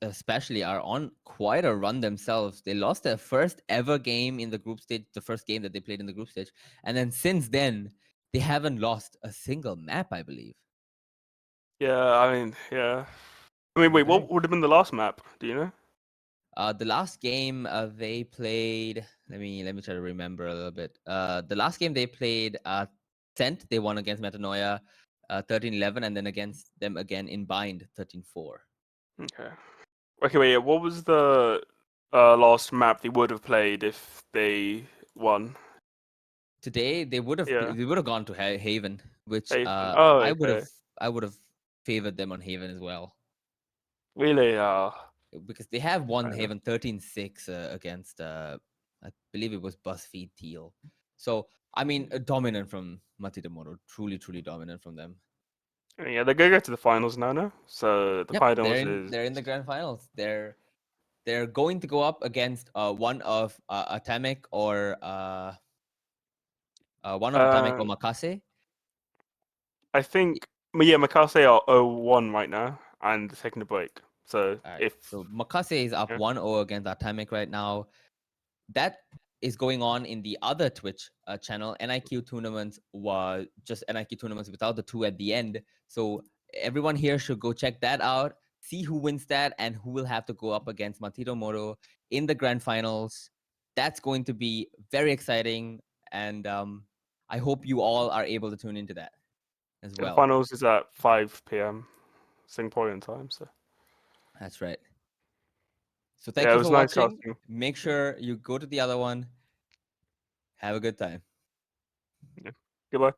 especially are on quite a run themselves. They lost their first ever game in the group stage, the first game that they played in the group stage, and then since then they haven't lost a single map, I believe. Yeah, I mean, yeah. I mean, wait, Very what would have been the last map? Do you know? The last game they played. Let me try to remember a little bit. The last game they played, Ascent, they won against Metanoia, 13-11, and then against them again in Bind, 13-4. Okay. Okay, wait. Yeah, what was the last map they would have played if they won? Today they would have Yeah. gone to Haven, which Haven. Oh, I okay. would have favored them on Haven as well, Really? because they have won Yeah. Haven 13-6 against I believe it was BuzzFeed Teal. So I mean, dominant from Matsumoto, truly dominant from them. Yeah, they're gonna go to the finals now, no? So the Yep, finals is they're in the grand finals. They're going to go up against one of Atomic or um Makase. I think yeah, Mikase are 0-1 right now and taking a break. So All right. if So Makase is up yeah. 1-0 against Atomic right now. That is going on in the other Twitch channel. NiQ tournaments was just NiQ tournaments without the 2 at the end. So everyone here should go check that out, see who wins that, and who will have to go up against Matsumoto in the grand finals. That's going to be very exciting, and I hope you all are able to tune into that as The well. finals is at 5 p.m. Singaporean time, so That's right. So thank yeah, it you was for nice watching. casting. Make sure you go to the other one. Have a good time. Yeah. Goodbye.